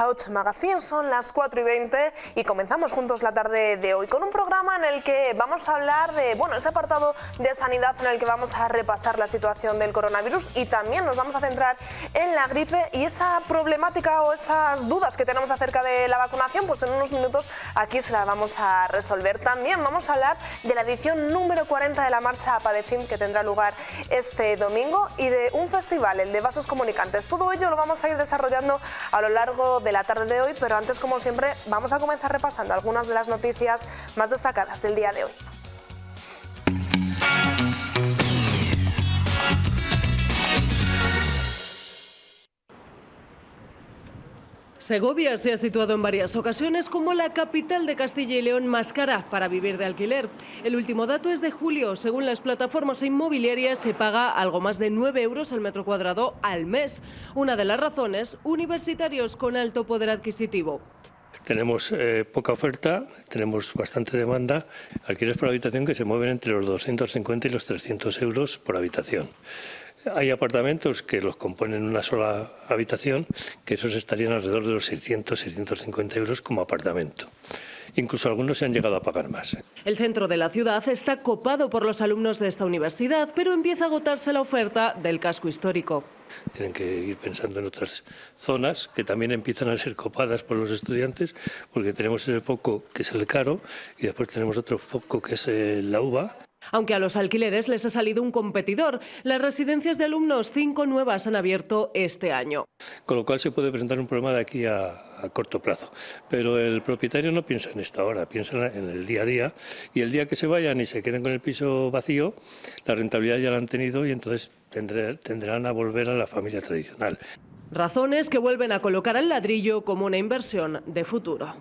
Auch Magazine, son las 4:20 y comenzamos juntos la tarde de hoy con un programa en el que vamos a hablar de, ese apartado de sanidad en el que vamos a repasar la situación del coronavirus y también nos vamos a centrar en la gripe y esa problemática o esas dudas que tenemos acerca de la vacunación, pues en unos minutos aquí se las vamos a resolver. También vamos a hablar de la edición número 40 de la Marcha Padecim que tendrá lugar este domingo y de un festival, el de Vasos Comunicantes. Todo ello lo vamos a ir desarrollando a lo largo de la tarde de hoy, pero antes, como siempre, vamos a comenzar repasando algunas de las noticias más destacadas del día de hoy. Segovia se ha situado en varias ocasiones como la capital de Castilla y León más cara para vivir de alquiler. El último dato es de julio. Según las plataformas inmobiliarias, se paga algo más de 9 euros el metro cuadrado al mes. Una de las razones, universitarios con alto poder adquisitivo. Tenemos poca oferta, tenemos bastante demanda, alquileres por habitación que se mueven entre los 250 y los 300 euros por habitación. Hay apartamentos que los componen una sola habitación, que esos estarían alrededor de los 600-650 euros como apartamento. Incluso algunos se han llegado a pagar más. El centro de la ciudad está copado por los alumnos de esta universidad, pero empieza a agotarse la oferta del casco histórico. Tienen que ir pensando en otras zonas que también empiezan a ser copadas por los estudiantes, porque tenemos ese foco que es el Caro y después tenemos otro foco que es la UVA. Aunque a los alquileres les ha salido un competidor, las residencias de alumnos, 5 nuevas han abierto este año. Con lo cual se puede presentar un problema de aquí a corto plazo. Pero el propietario no piensa en esto ahora, piensa en el día a día. Y el día que se vayan y se queden con el piso vacío, la rentabilidad ya la han tenido y entonces tendrán a volver a la familia tradicional. Razones que vuelven a colocar al ladrillo como una inversión de futuro.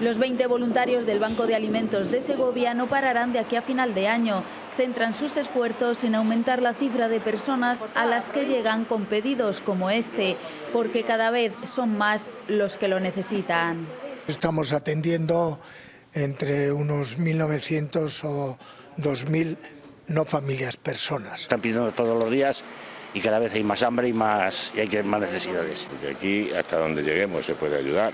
Los 20 voluntarios del Banco de Alimentos de Segovia no pararán de aquí a final de año. Centran sus esfuerzos en aumentar la cifra de personas a las que llegan con pedidos como este, porque cada vez son más los que lo necesitan. Estamos atendiendo entre unos 1.900 o 2.000 no familias personas. Están pidiendo todos los días y cada vez hay más hambre y hay más necesidades. De aquí hasta donde lleguemos se puede ayudar.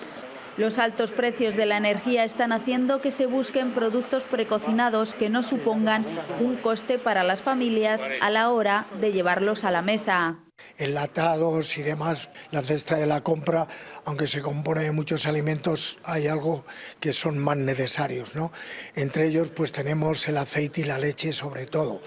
Los altos precios de la energía están haciendo que se busquen productos precocinados que no supongan un coste para las familias a la hora de llevarlos a la mesa. Enlatados y demás, la cesta de la compra, aunque se compone de muchos alimentos, hay algo que son más necesarios, ¿no? Entre ellos pues tenemos el aceite y la leche sobre todo.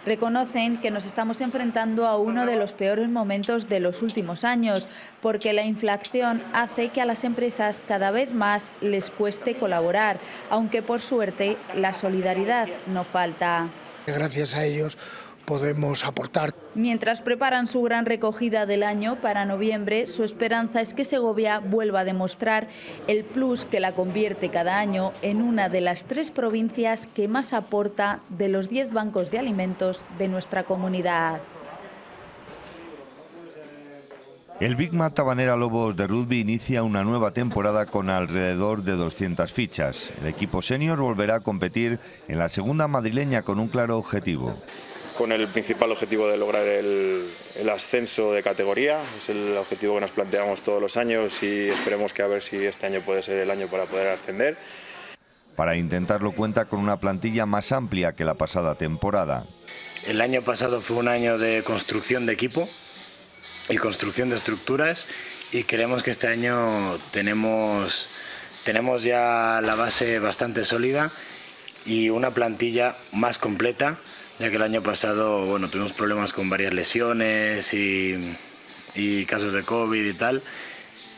Reconocen que nos estamos enfrentando a uno de los peores momentos de los últimos años, porque la inflación hace que a las empresas cada vez más les cueste colaborar, aunque por suerte la solidaridad no falta. Gracias a ellos podemos aportar. Mientras preparan su gran recogida del año para noviembre, su esperanza es que Segovia vuelva a demostrar el plus que la convierte cada año en una de las 3 provincias que más aporta de los 10 bancos de alimentos de nuestra comunidad. El Big Mat Tabanera Lobos de rugby inicia una nueva temporada con alrededor de 200 fichas. El equipo senior volverá a competir en la segunda madrileña con un claro objetivo. Con el principal objetivo de lograr el ascenso de categoría. Es el objetivo que nos planteamos todos los años y esperemos que a ver si este año puede ser el año para poder ascender. Para intentarlo cuenta con una plantilla más amplia que la pasada temporada. El año pasado fue un año de construcción de equipo y construcción de estructuras y creemos que este año tenemos ya la base bastante sólida y una plantilla más completa, ya que el año pasado tuvimos problemas con varias lesiones y casos de COVID y tal,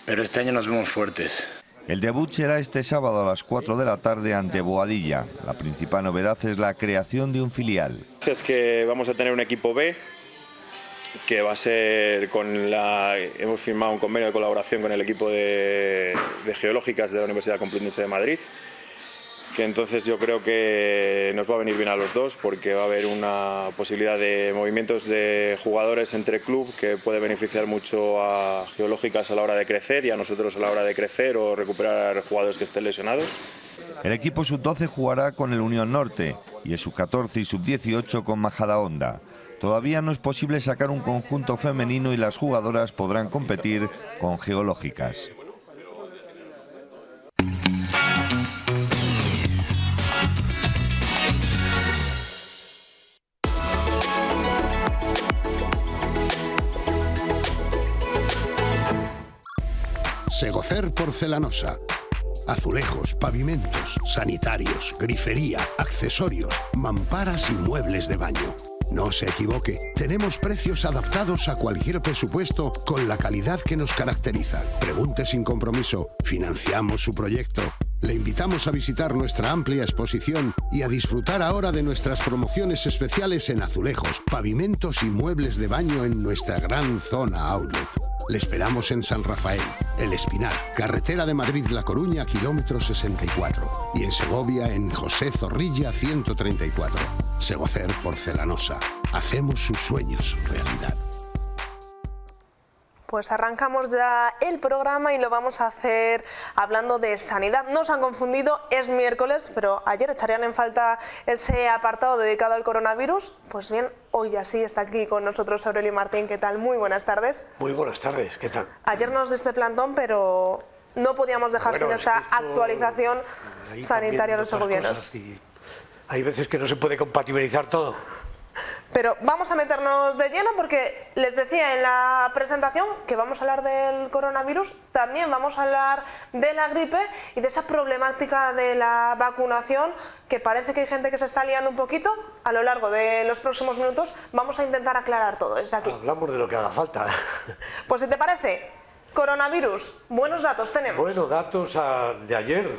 pero este año nos vemos fuertes. El debut será este sábado a las 4 de la tarde ante Boadilla. La principal novedad es la creación de un filial. Es que vamos a tener un equipo B que va a ser hemos firmado un convenio de colaboración con el equipo de geológicas de la Universidad Complutense de Madrid, que entonces yo creo que nos va a venir bien a los dos porque va a haber una posibilidad de movimientos de jugadores entre club que puede beneficiar mucho a geológicas a la hora de crecer y a nosotros a la hora de crecer o recuperar jugadores que estén lesionados. El equipo sub-12 jugará con el Unión Norte y el sub-14 y sub-18 con Majadahonda. Todavía no es posible sacar un conjunto femenino y las jugadoras podrán competir con geológicas. Segocer Porcelanosa. Azulejos, pavimentos, sanitarios, grifería, accesorios, mamparas y muebles de baño. No se equivoque, tenemos precios adaptados a cualquier presupuesto con la calidad que nos caracteriza. Pregunte sin compromiso, financiamos su proyecto. Le invitamos a visitar nuestra amplia exposición y a disfrutar ahora de nuestras promociones especiales en azulejos, pavimentos y muebles de baño en nuestra gran zona outlet. Le esperamos en San Rafael, El Espinar, carretera de Madrid-La Coruña, kilómetro 64. Y en Segovia, en José Zorrilla, 134. Segocer Porcelanosa. Hacemos sus sueños realidad. Pues arrancamos ya el programa y lo vamos a hacer hablando de sanidad. No se han confundido, es miércoles, pero ayer echarían en falta ese apartado dedicado al coronavirus. Pues bien, hoy ya sí está aquí con nosotros Aurelio Martín. ¿Qué tal? Muy buenas tardes. Muy buenas tardes, ¿qué tal? Ayer nos diste plantón, pero no podíamos dejar sin esta actualización sanitaria a los segovianos. Hay veces que no se puede compatibilizar todo. Pero vamos a meternos de lleno porque les decía en la presentación que vamos a hablar del coronavirus, también vamos a hablar de la gripe y de esa problemática de la vacunación, que parece que hay gente que se está liando un poquito. A lo largo de los próximos minutos vamos a intentar aclarar todo desde aquí. Hablamos de lo que haga falta. Pues si te parece, coronavirus, buenos datos tenemos. Buenos datos de ayer.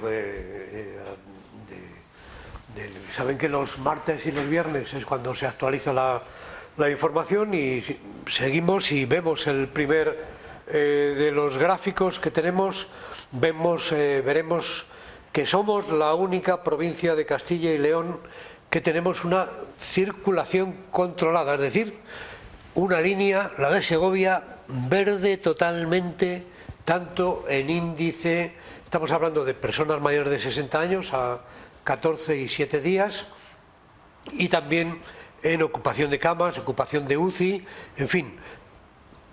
Saben que los martes y los viernes es cuando se actualiza la información y seguimos y vemos el primer de los gráficos que tenemos. Veremos que somos la única provincia de Castilla y León que tenemos una circulación controlada, es decir, una línea, la de Segovia, verde totalmente, tanto en índice, estamos hablando de personas mayores de 60 años a 14 y 7 días, y también en ocupación de camas, ocupación de UCI, en fin,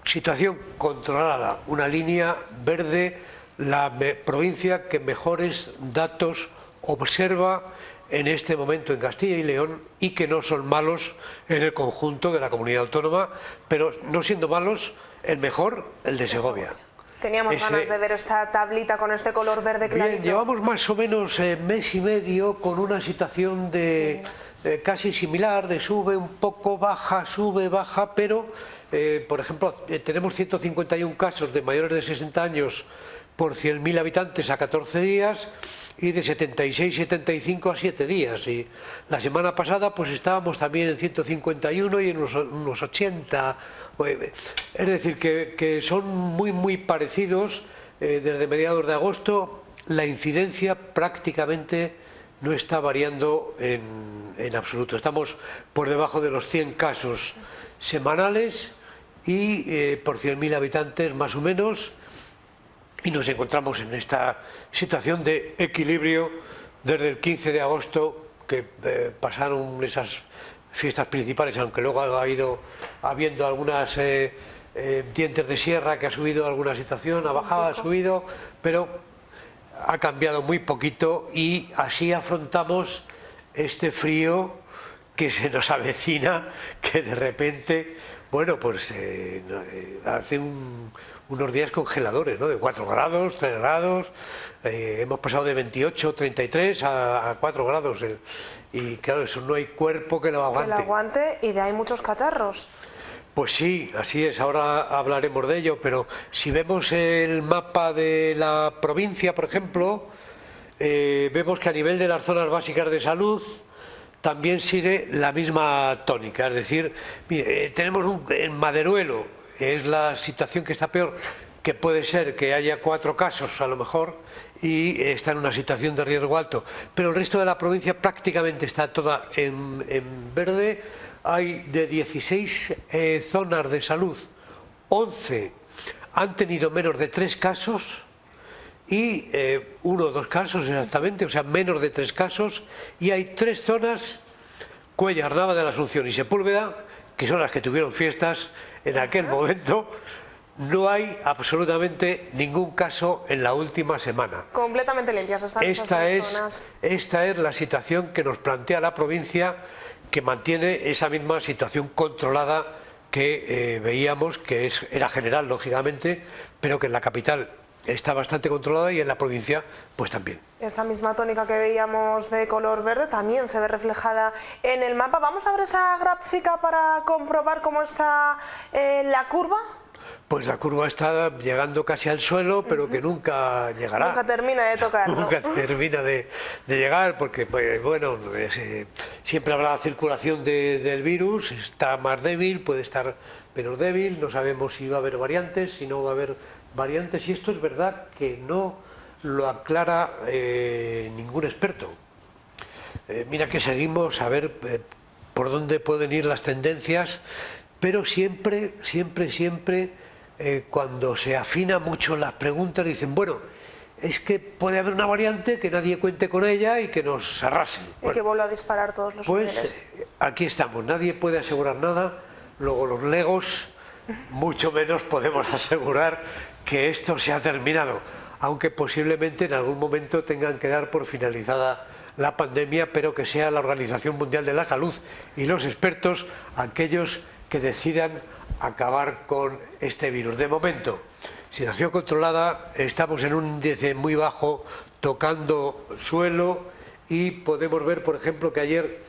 situación controlada, una línea verde, la provincia que mejores datos observa en este momento en Castilla y León y que no son malos en el conjunto de la comunidad autónoma, pero no siendo malos, el mejor, el de Segovia. Teníamos ganas de ver esta tablita con este color verde clarito. Bien, llevamos más o menos mes y medio con una situación de casi similar, de sube un poco, baja, sube, baja, pero, por ejemplo, tenemos 151 casos de mayores de 60 años por 100.000 habitantes a 14 días y de 76-75 a 7 días. Y la semana pasada pues estábamos también en 151 y en unos 80. Es decir, que son muy parecidos. Desde mediados de agosto la incidencia prácticamente no está variando en absoluto. Estamos por debajo de los 100 casos semanales y por 100.000 habitantes más o menos, y nos encontramos en esta situación de equilibrio desde el 15 de agosto, que pasaron esas fiestas principales, aunque luego ha ido habiendo algunas dientes de sierra que ha subido alguna situación, ha bajado, ha subido, pero ha cambiado muy poquito y así afrontamos este frío que se nos avecina, que de repente, bueno, pues hace unos días congeladores, ¿no? De 4 grados, 3 grados, hemos pasado de 28, 33 a 4 grados, y claro, eso no hay cuerpo que lo aguante. Que lo aguante, y de ahí muchos catarros. Pues sí, así es, ahora hablaremos de ello, pero si vemos el mapa de la provincia, por ejemplo, vemos que a nivel de las zonas básicas de salud también sigue la misma tónica, es decir, mire, tenemos en Maderuelo, es la situación que está peor, que puede ser que haya 4 casos a lo mejor y está en una situación de riesgo alto, pero el resto de la provincia prácticamente está toda en verde. Hay de 16 zonas de salud, 11 han tenido menos de 3 casos y 1 o 2 casos exactamente, o sea, menos de 3 casos, y hay 3 zonas, Cuéllar, Nava de la Asunción y Sepúlveda, que son las que tuvieron fiestas en aquel momento, no hay absolutamente ningún caso en la última semana. Completamente limpias están esas zonas. Esta es la situación que nos plantea la provincia, que mantiene esa misma situación controlada que veíamos, que era general, lógicamente, pero que en la capital está bastante controlada y en la provincia pues también. Esta misma tónica que veíamos de color verde también se ve reflejada en el mapa. Vamos a ver esa gráfica para comprobar cómo está la curva. Pues la curva está llegando casi al suelo, pero que nunca llegará. Nunca termina de tocar, ¿no? Nunca termina de llegar, porque pues, bueno, siempre habrá circulación del virus, está más débil, puede estar menos débil, no sabemos si va a haber variantes, si no va a haber variantes, y esto es verdad que no lo aclara ningún experto. Mira que seguimos a ver por dónde pueden ir las tendencias, pero siempre cuando se afinan mucho las preguntas dicen, bueno, es que puede haber una variante que nadie cuente con ella y que nos arrase. Y que vuelva a disparar todos los niveles. Aquí estamos, nadie puede asegurar nada, luego los legos mucho menos podemos asegurar que esto se ha terminado, aunque posiblemente en algún momento tengan que dar por finalizada la pandemia, pero que sea la Organización Mundial de la Salud y los expertos aquellos que decidan acabar con este virus. De momento, situación controlada, estamos en un índice muy bajo, tocando suelo, y podemos ver, por ejemplo, que ayer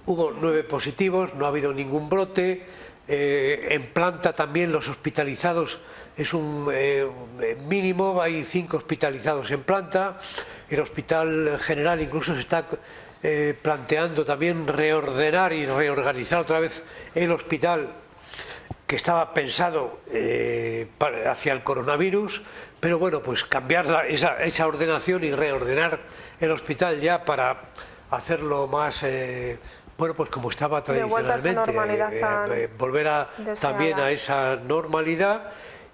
hubo 9 positivos, no ha habido ningún brote. En planta también los hospitalizados es un mínimo, hay 5 hospitalizados en planta. El Hospital General incluso se está planteando también reordenar y reorganizar otra vez el hospital, que estaba pensado hacia el coronavirus, pero bueno, pues cambiar esa ordenación y reordenar el hospital ya para hacerlo más, bueno, pues como estaba tradicionalmente, volver también a esa normalidad.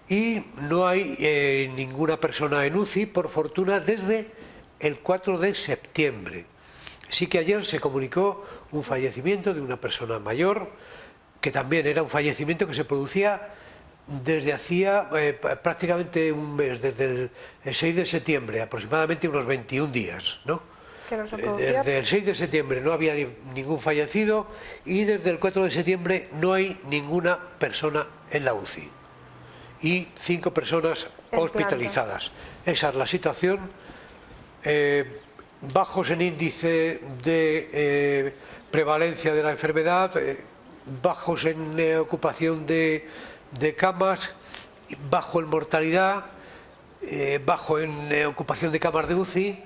Y no hay ninguna persona en UCI, por fortuna, desde el 4 de septiembre. Sí que ayer se comunicó un fallecimiento de una persona mayor, que también era un fallecimiento que se producía desde hacía prácticamente un mes, desde el 6 de septiembre, aproximadamente unos 21 días, ¿no? Que no se producía. Desde el 6 de septiembre no había ningún fallecido, y desde el 4 de septiembre no hay ninguna persona en la UCI y 5 personas hospitalizadas. Esa es la situación. Bajos en índice de prevalencia de la enfermedad, bajos en ocupación de camas, bajo en mortalidad, bajo en ocupación de camas de UCI.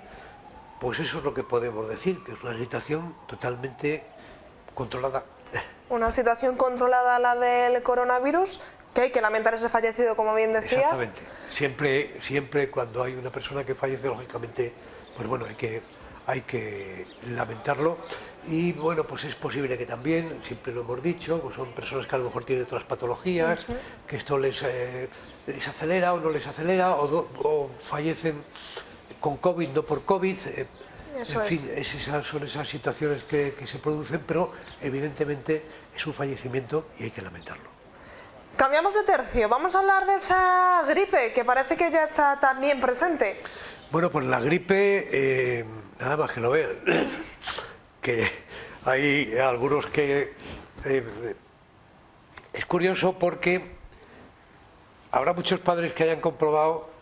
Pues eso es lo que podemos decir, que es una situación totalmente controlada. Una situación controlada, la del coronavirus, que hay que lamentar ese fallecido, como bien decías. Exactamente. Siempre cuando hay una persona que fallece, lógicamente, pues bueno, hay que lamentarlo. Y bueno, pues es posible que también, siempre lo hemos dicho, pues son personas que a lo mejor tienen otras patologías, que esto les acelera o no les acelera, o fallecen con COVID, no por COVID. En fin, son esas situaciones que se producen, pero evidentemente es un fallecimiento y hay que lamentarlo. Cambiamos de tercio, vamos a hablar de esa gripe que parece que ya está también presente. Bueno, pues la gripe, nada más que lo vean, que hay algunos que... es curioso porque habrá muchos padres que hayan comprobado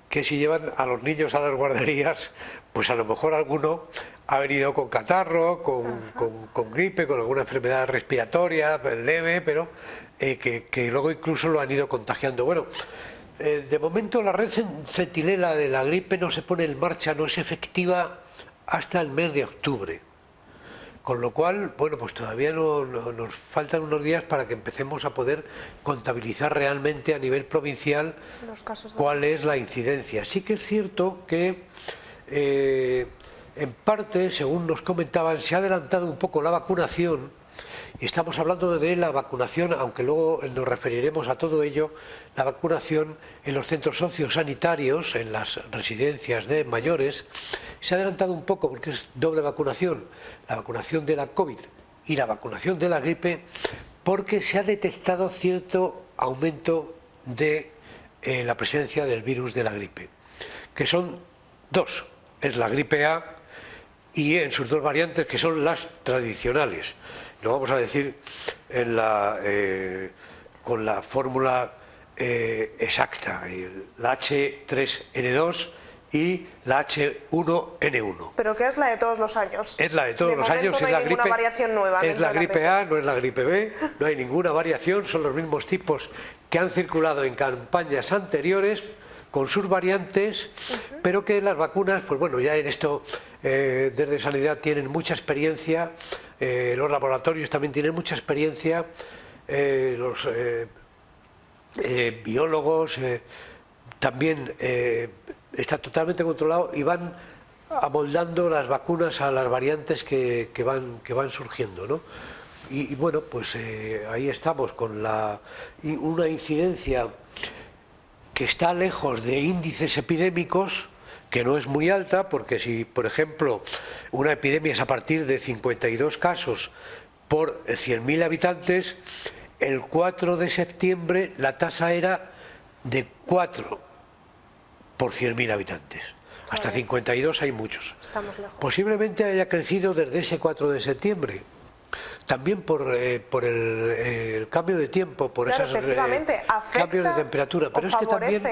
que si llevan a los niños a las guarderías, pues a lo mejor alguno ha venido con catarro, con gripe, con alguna enfermedad respiratoria leve, pero que luego incluso lo han ido contagiando. Bueno, de momento la red centilela de la gripe no se pone en marcha, no es efectiva hasta el mes de octubre. Con lo cual, bueno, pues todavía nos faltan unos días para que empecemos a poder contabilizar realmente a nivel provincial cuál es la incidencia. Sí que es cierto que en parte, según nos comentaban, se ha adelantado un poco la vacunación, y estamos hablando de la vacunación, aunque luego nos referiremos a todo ello, la vacunación en los centros sociosanitarios, en las residencias de mayores. Se ha adelantado un poco porque es doble vacunación, la vacunación de la COVID y la vacunación de la gripe, porque se ha detectado cierto aumento de la presencia del virus de la gripe, que son dos, es la gripe A y en sus dos variantes, que son las tradicionales. Lo vamos a decir con la fórmula exacta, la H3N2 y la H1N1. ¿Pero qué es la de todos los años? Es la de todos los años. No hay ninguna variación nueva. Es la gripe A, no es la gripe B, no hay ninguna variación, son los mismos tipos que han circulado en campañas anteriores con sus variantes, pero que las vacunas, pues bueno, ya en esto desde Sanidad tienen mucha experiencia, los laboratorios también tienen mucha experiencia, los biólogos también está totalmente controlado y van amoldando las vacunas a las variantes que van surgiendo, ¿no? Y bueno, pues ahí estamos con una incidencia que está lejos de índices epidémicos, que no es muy alta, porque si, por ejemplo, una epidemia es a partir de 52 casos por 100.000 habitantes, el 4 de septiembre la tasa era de 4 por 100.000 habitantes. Hasta 52 hay muchos. Estamos lejos. Posiblemente haya crecido desde ese 4 de septiembre. También por el cambio de tiempo, por esos cambios de temperatura. Pero es que también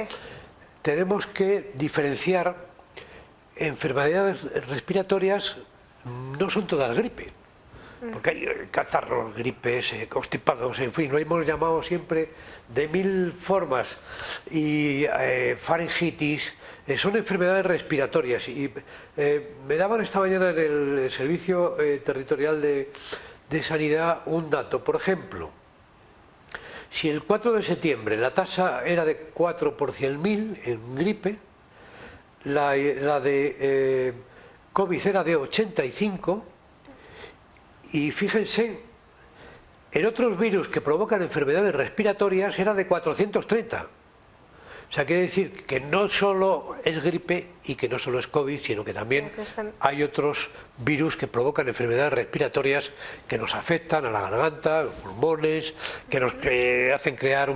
tenemos que diferenciar enfermedades respiratorias, no son todas gripe. Porque hay catarros, gripes, constipados, en fin, lo hemos llamado siempre de 1000 formas. Y faringitis, son enfermedades respiratorias. Y me daban esta mañana en el Servicio Territorial de Sanidad un dato. Por ejemplo, si el 4 de septiembre la tasa era de 4 por 100.000 en gripe, la de COVID era de 85, y fíjense, en otros virus que provocan enfermedades respiratorias era de 430. O sea, quiere decir que no solo es gripe y que no solo es COVID, sino que también hay otros virus que provocan enfermedades respiratorias que nos afectan a la garganta, los pulmones, que nos hacen crear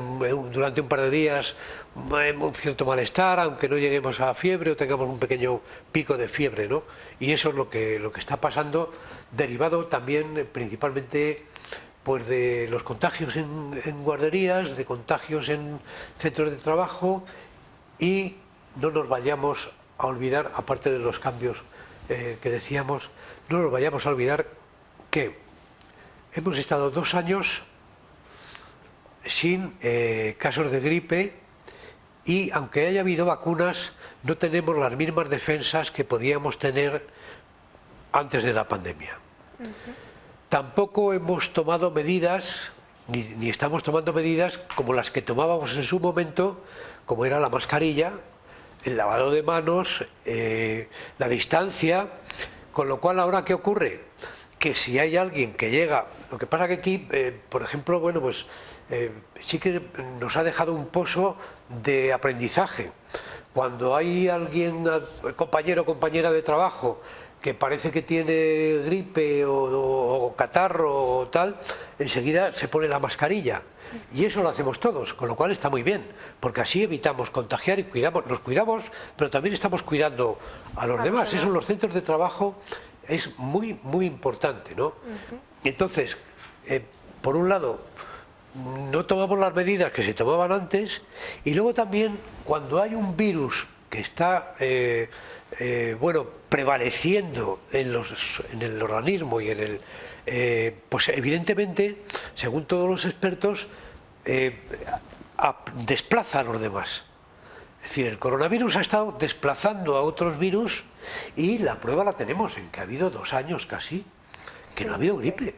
durante un par de días un cierto malestar, aunque no lleguemos a fiebre o tengamos un pequeño pico de fiebre, ¿no? Y eso es lo que está pasando, derivado también principalmente pues de los contagios en guarderías, de contagios en centros de trabajo, y no nos vayamos a olvidar, aparte de los cambios que decíamos, no nos vayamos a olvidar que hemos estado 2 años sin casos de gripe y aunque haya habido vacunas, no tenemos las mismas defensas que podíamos tener antes de la pandemia. Tampoco hemos tomado medidas, ni estamos tomando medidas como las que tomábamos en su momento, como era la mascarilla, el lavado de manos, la distancia, con lo cual ahora ¿qué ocurre? Que si hay alguien que llega, lo que pasa que aquí, por ejemplo, bueno, pues sí que nos ha dejado un pozo de aprendizaje. Cuando hay alguien, compañero o compañera de trabajo, que parece que tiene gripe o catarro o tal, enseguida se pone la mascarilla. Y eso lo hacemos todos, con lo cual está muy bien, porque así evitamos contagiar y nos cuidamos, pero también estamos cuidando a los demás. Eso en los centros de trabajo es muy, muy importante, ¿no? Entonces, por un lado, no tomamos las medidas que se tomaban antes, y luego también, cuando hay un virus que está prevaleciendo en el organismo y pues evidentemente, según todos los expertos, desplaza a los demás. Es decir, el coronavirus ha estado desplazando a otros virus y la prueba la tenemos en que ha habido 2 años casi que no ha habido gripe.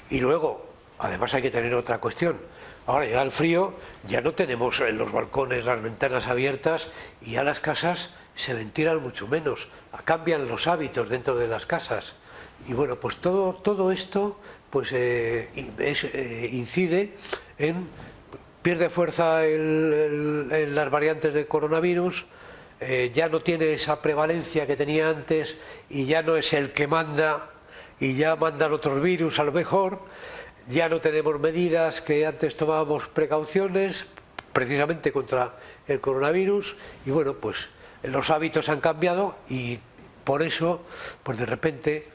Y luego, además hay que tener otra cuestión. Ahora llega el frío, ya no tenemos en los balcones las ventanas abiertas y ya las casas se ventilan mucho menos, cambian los hábitos dentro de las casas. Y bueno, pues todo esto pues incide en, pierde fuerza en las variantes de coronavirus, ya no tiene esa prevalencia que tenía antes y ya no es el que manda y ya mandan otros virus a lo mejor. ya no tenemos medidas que antes tomábamos precauciones precisamente contra el coronavirus y bueno, pues los hábitos han cambiado y por eso, pues de repente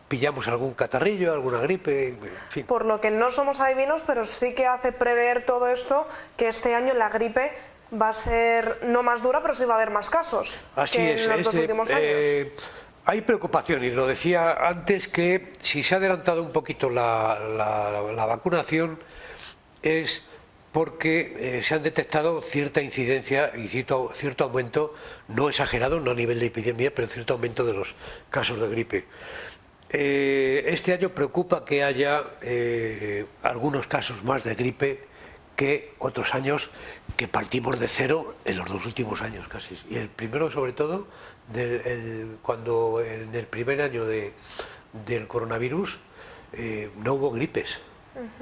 pillamos algún catarrillo, alguna gripe, en fin. Por lo que no somos adivinos, pero sí que hace prever todo esto que este año la gripe va a ser no más dura, pero sí va a haber más casos. Así que es. En los dos últimos años. Hay preocupación y lo decía antes que si se ha adelantado un poquito la vacunación es porque se han detectado cierta incidencia y cierto aumento, no exagerado, no a nivel de epidemia, pero cierto aumento de los casos de gripe. Este año preocupa que haya algunos casos más de gripe que otros años que partimos de cero en los dos últimos años casi. Y el primero sobre todo, cuando en el primer año del coronavirus no hubo gripes.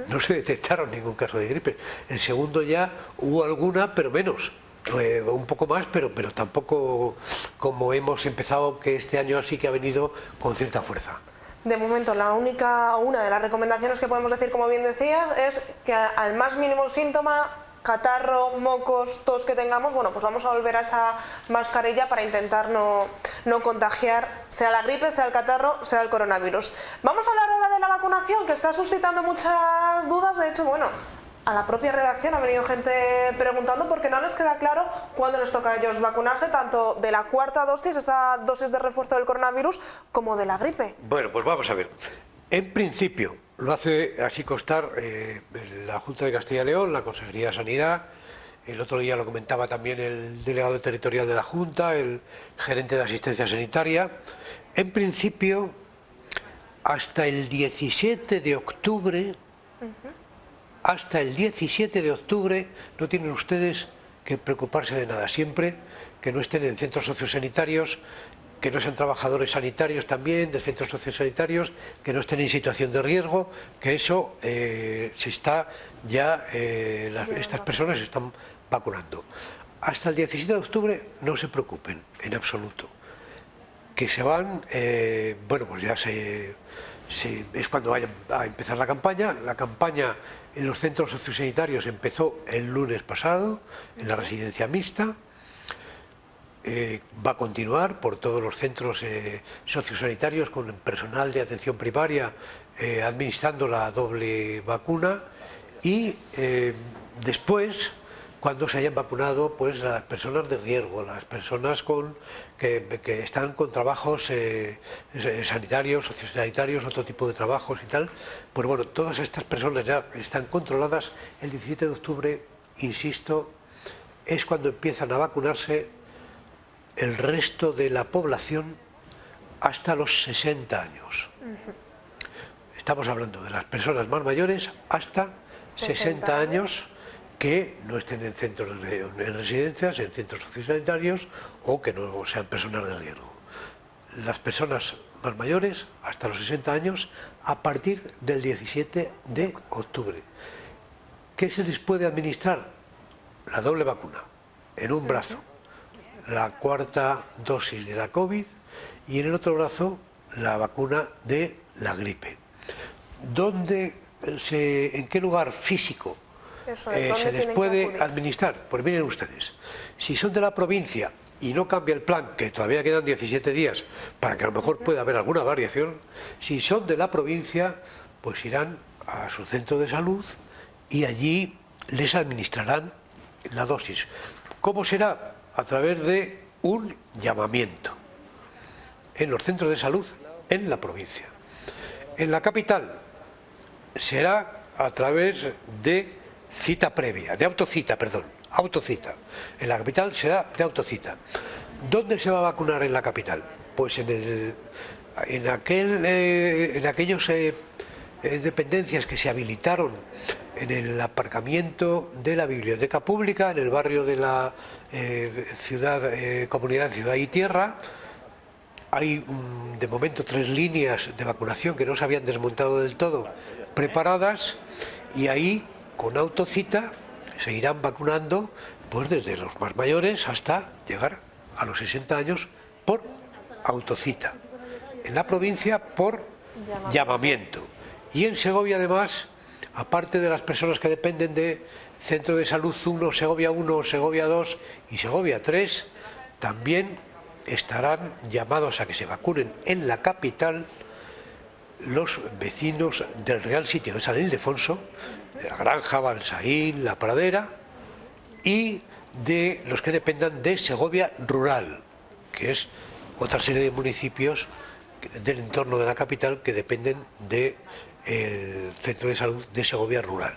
No se detectaron ningún caso de gripe. El segundo ya hubo alguna, pero menos. Un poco más, pero tampoco como hemos empezado, que este año sí que ha venido con cierta fuerza. De momento, una de las recomendaciones que podemos decir, como bien decías, es que al más mínimo síntoma, catarro, mocos, tos que tengamos, bueno, pues vamos a volver a esa mascarilla para intentar no contagiar, sea la gripe, sea el catarro, sea el coronavirus. Vamos a hablar ahora de la vacunación, que está suscitando muchas dudas. De hecho, bueno, a la propia redacción ha venido gente preguntando porque no les queda claro cuándo les toca a ellos vacunarse, tanto de la cuarta dosis, esa dosis de refuerzo del coronavirus, como de la gripe. Bueno, pues vamos a ver. En principio, lo hace así constar la Junta de Castilla y León, la Consejería de Sanidad, el otro día lo comentaba también el delegado territorial de la Junta, el gerente de asistencia sanitaria. En principio, hasta el 17 de octubre... Hasta el 17 de octubre no tienen ustedes que preocuparse de nada, siempre que no estén en centros sociosanitarios, que no sean trabajadores sanitarios también de centros sociosanitarios, que no estén en situación de riesgo, que eso se está ya, estas personas se están vacunando. Hasta el 17 de octubre no se preocupen en absoluto, que se van, bueno, pues ya es cuando vayan a empezar la campaña. La campaña en los centros sociosanitarios empezó el lunes pasado, en la residencia mixta. Va a continuar por todos los centros sociosanitarios con el personal de atención primaria administrando la doble vacuna y después, cuando se hayan vacunado, pues las personas de riesgo, las personas que están con trabajos sanitarios, sociosanitarios, otro tipo de trabajos y tal, pues bueno, todas estas personas ya están controladas. El 17 de octubre, insisto, es cuando empiezan a vacunarse el resto de la población hasta los 60 años. Estamos hablando de las personas más mayores hasta 60 años que no estén en centros en residencias, en centros sociosanitarios o que no sean personas de riesgo. Las personas más mayores hasta los 60 años a partir del 17 de octubre. ¿Qué se les puede administrar? La doble vacuna en un brazo, la cuarta dosis de la COVID y en el otro brazo la vacuna de la gripe. ¿En qué lugar físico se les puede administrar? Pues miren ustedes, si son de la provincia y no cambia el plan, que todavía quedan 17 días para que a lo mejor pueda haber alguna variación, si son de la provincia, pues irán a su centro de salud y allí les administrarán la dosis. ¿Cómo será? A través de un llamamiento en los centros de salud en la provincia. En la capital será a través de cita previa, de autocita. En la capital será de autocita. ¿Dónde se va a vacunar en la capital? Pues en aquellas dependencias que se habilitaron en el aparcamiento de la biblioteca pública, en el barrio de la comunidad Ciudad y Tierra. Hay de momento 3 líneas de vacunación que no se habían desmontado del todo, preparadas, y ahí con autocita se irán vacunando pues desde los más mayores hasta llegar a los 60 años por autocita. En la provincia por llamamiento. Y en Segovia además aparte de las personas que dependen de Centro de Salud 1, Segovia 1, Segovia 2 y Segovia 3, también estarán llamados a que se vacunen en la capital los vecinos del Real Sitio de San Ildefonso, de la Granja, Balsaín, La Pradera, y de los que dependan de Segovia Rural, que es otra serie de municipios del entorno de la capital que dependen del Centro de Salud de Segovia Rural.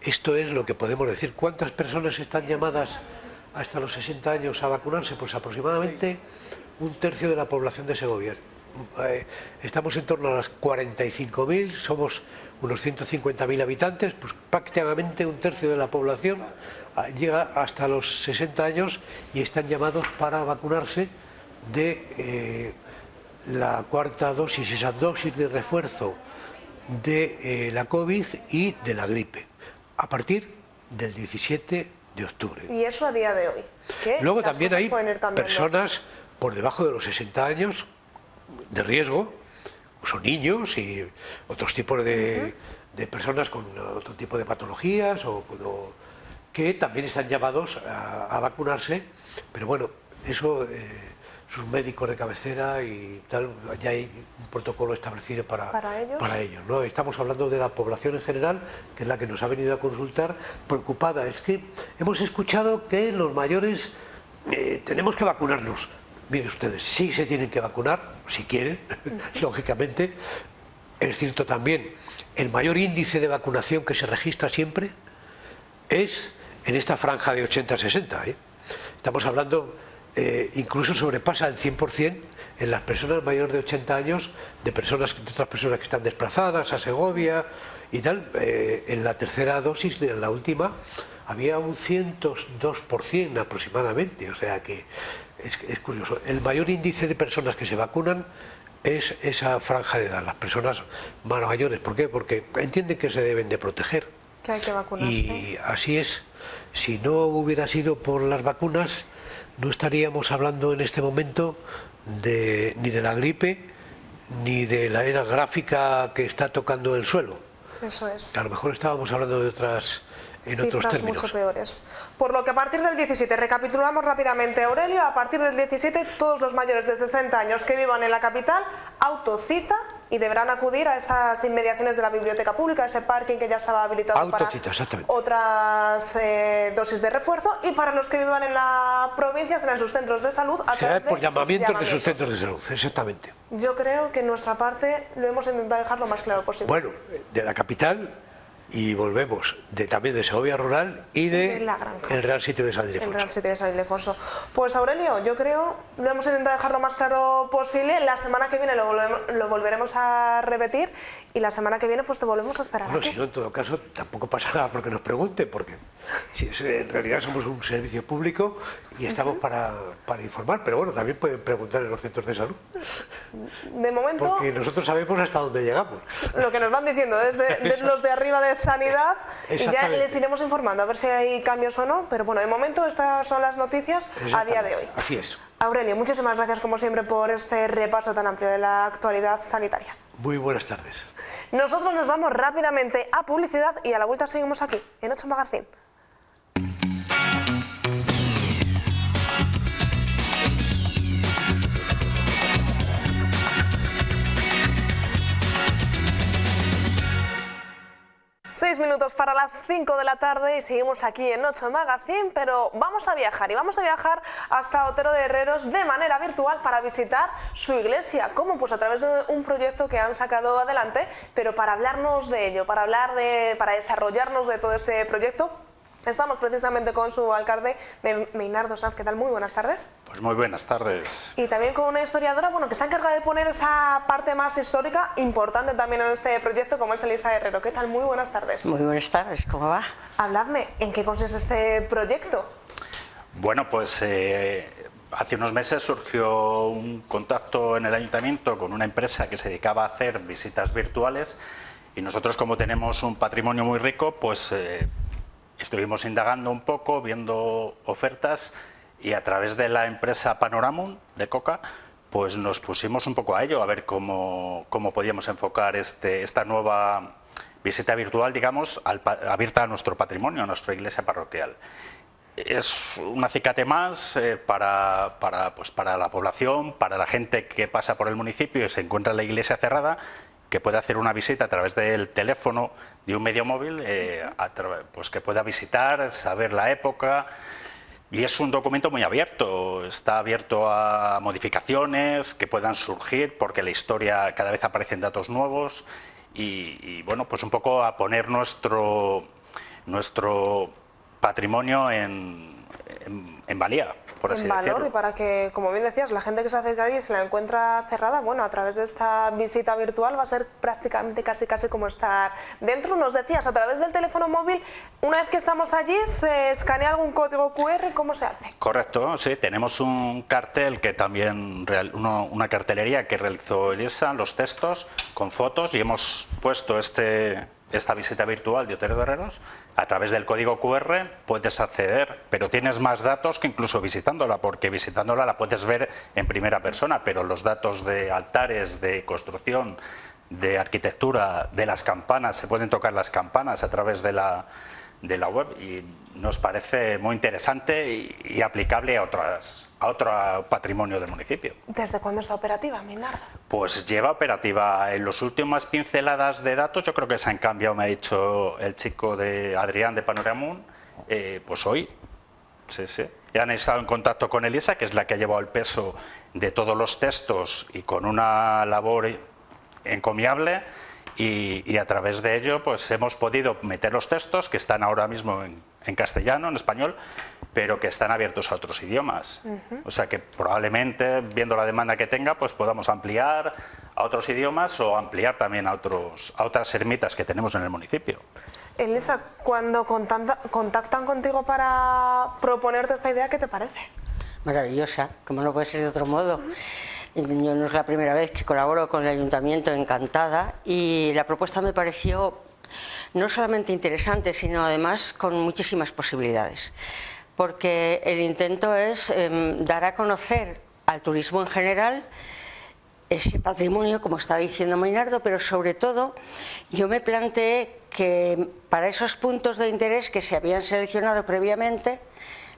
Esto es lo que podemos decir. ¿Cuántas personas están llamadas hasta los 60 años a vacunarse? Pues aproximadamente un tercio de la población de Segovia. Estamos en torno a las 45.000, somos unos 150.000 habitantes, pues prácticamente un tercio de la población llega hasta los 60 años y están llamados para vacunarse de la cuarta dosis, esa dosis de refuerzo de la COVID y de la gripe, a partir del 17 de octubre. Y eso a día de hoy. Luego también hay personas por debajo de los 60 años de riesgo, son niños y otros tipos de personas con otro tipo de patologías que también están llamados a vacunarse, pero bueno, eso sus médicos de cabecera y tal, ya hay un protocolo establecido para ellos, ¿no? Estamos hablando de la población en general, que es la que nos ha venido a consultar preocupada. Es que hemos escuchado que los mayores tenemos que vacunarnos. Miren ustedes, sí se tienen que vacunar, si quieren, lógicamente. Es cierto también, el mayor índice de vacunación que se registra siempre es en esta franja de 80-60. Estamos hablando, incluso sobrepasa el 100% en las personas mayores de 80 años, de otras personas que están desplazadas a Segovia y tal. En la tercera dosis, de la última, había un 102% aproximadamente, o sea que es curioso. El mayor índice de personas que se vacunan es esa franja de edad, las personas más mayores. ¿Por qué? Porque entienden que se deben de proteger. Que hay que vacunarse. Y así es. Si no hubiera sido por las vacunas, no estaríamos hablando en este momento ni de la gripe, ni de la era gráfica que está tocando el suelo. Eso es. A lo mejor estábamos hablando de otros términos. Mucho peores. Por lo que a partir del 17, recapitulamos rápidamente, Aurelio, a partir del 17 todos los mayores de 60 años que vivan en la capital, autocita, y deberán acudir a esas inmediaciones de la biblioteca pública, ese parking que ya estaba habilitado para otras dosis de refuerzo, y para los que vivan en la provincia serán sus centros de salud a través por llamamientos de sus centros de salud, exactamente. Yo creo que en nuestra parte lo hemos intentado dejar lo más claro posible. Bueno, de la capital. Y volvemos también de Segovia Rural y de el Real Sitio de San Ildefonso. El Real Sitio de San Ildefonso. Pues Aurelio, yo creo, lo hemos intentado dejar lo más claro posible. La semana que viene lo volveremos a repetir y la semana que viene pues te volvemos a esperar. Bueno, si no, en todo caso, tampoco pasa nada porque nos pregunte, porque en realidad somos un servicio público y estamos para informar, pero bueno, también pueden preguntar en los centros de salud. De momento... Porque nosotros sabemos hasta dónde llegamos. Lo que nos van diciendo desde los de arriba de Sanidad, y ya les iremos informando a ver si hay cambios o no, pero bueno, de momento estas son las noticias a día de hoy. Así es. Aurelio, muchísimas gracias como siempre por este repaso tan amplio de la actualidad sanitaria. Muy buenas tardes. Nosotros nos vamos rápidamente a publicidad y a la vuelta seguimos aquí, en 8 Magazine. Seis minutos para las 5 de la tarde y seguimos aquí en 8 Magazine, pero vamos a viajar hasta Otero de Herreros de manera virtual para visitar su iglesia. ¿Cómo? Pues a través de un proyecto que han sacado adelante, pero para hablarnos de ello, para desarrollarnos de todo este proyecto, estamos precisamente con su alcalde, Meinardo Sanz. ¿Qué tal? Muy buenas tardes. Pues muy buenas tardes. Y también con una historiadora, que se ha encargado de poner esa parte más histórica, importante también en este proyecto, como es Elisa Herrero. ¿Qué tal? Muy buenas tardes. Muy buenas tardes, ¿cómo va? Habladme, ¿en qué consiste este proyecto? Bueno, pues hace unos meses surgió un contacto en el ayuntamiento con una empresa que se dedicaba a hacer visitas virtuales y nosotros, como tenemos un patrimonio muy rico, pues estuvimos indagando un poco, viendo ofertas y a través de la empresa Panoramum de Coca, pues nos pusimos un poco a ello, a ver cómo podíamos enfocar esta nueva visita virtual, digamos, abierta a nuestro patrimonio, a nuestra iglesia parroquial. Es un acicate más para la población, para la gente que pasa por el municipio y se encuentra en la iglesia cerrada, que puede hacer una visita a través del teléfono de un medio móvil, pues que pueda visitar, saber la época. Y es un documento muy abierto, está abierto a modificaciones que puedan surgir, porque la historia cada vez aparecen datos nuevos y bueno, pues un poco a poner nuestro patrimonio en valía, por así decirlo. En valor, y para que, como bien decías, la gente que se acerca allí y se la encuentra cerrada, bueno, a través de esta visita virtual va a ser prácticamente casi como estar dentro. Nos decías, a través del teléfono móvil, una vez que estamos allí, ¿se escanea algún código QR? ¿Cómo se hace? Correcto, sí, tenemos un cartel que también, una cartelería que realizó Elisa, los textos con fotos, y hemos puesto esta visita virtual de Otero de Herreros. A través del código QR puedes acceder, pero tienes más datos que incluso visitándola, porque visitándola la puedes ver en primera persona, pero los datos de altares, de construcción, de arquitectura, de las campanas, se pueden tocar las campanas a través de la web, y nos parece muy interesante y aplicable a otro patrimonio del municipio. ¿Desde cuándo está operativa, Minardo? Pues lleva operativa en las últimas pinceladas de datos, yo creo que se han cambiado, me ha dicho el chico de Adrián de Panoramun, pues hoy, sí. Ya han estado en contacto con Elisa, que es la que ha llevado el peso de todos los textos y con una labor encomiable. Y a través de ello pues hemos podido meter los textos que están ahora mismo en castellano, en español, pero que están abiertos a otros idiomas. O sea que probablemente, viendo la demanda que tenga, pues podamos ampliar a otros idiomas o ampliar también a otras ermitas que tenemos en el municipio. Elisa, cuando contactan contigo para proponerte esta idea, ¿qué te parece? Maravillosa, como no puede ser de otro modo. Yo no es la primera vez que colaboro con el Ayuntamiento, encantada, y la propuesta me pareció no solamente interesante, sino además con muchísimas posibilidades, porque el intento es dar a conocer al turismo en general ese patrimonio, como estaba diciendo Mainardo, pero sobre todo yo me planteé que para esos puntos de interés que se habían seleccionado previamente,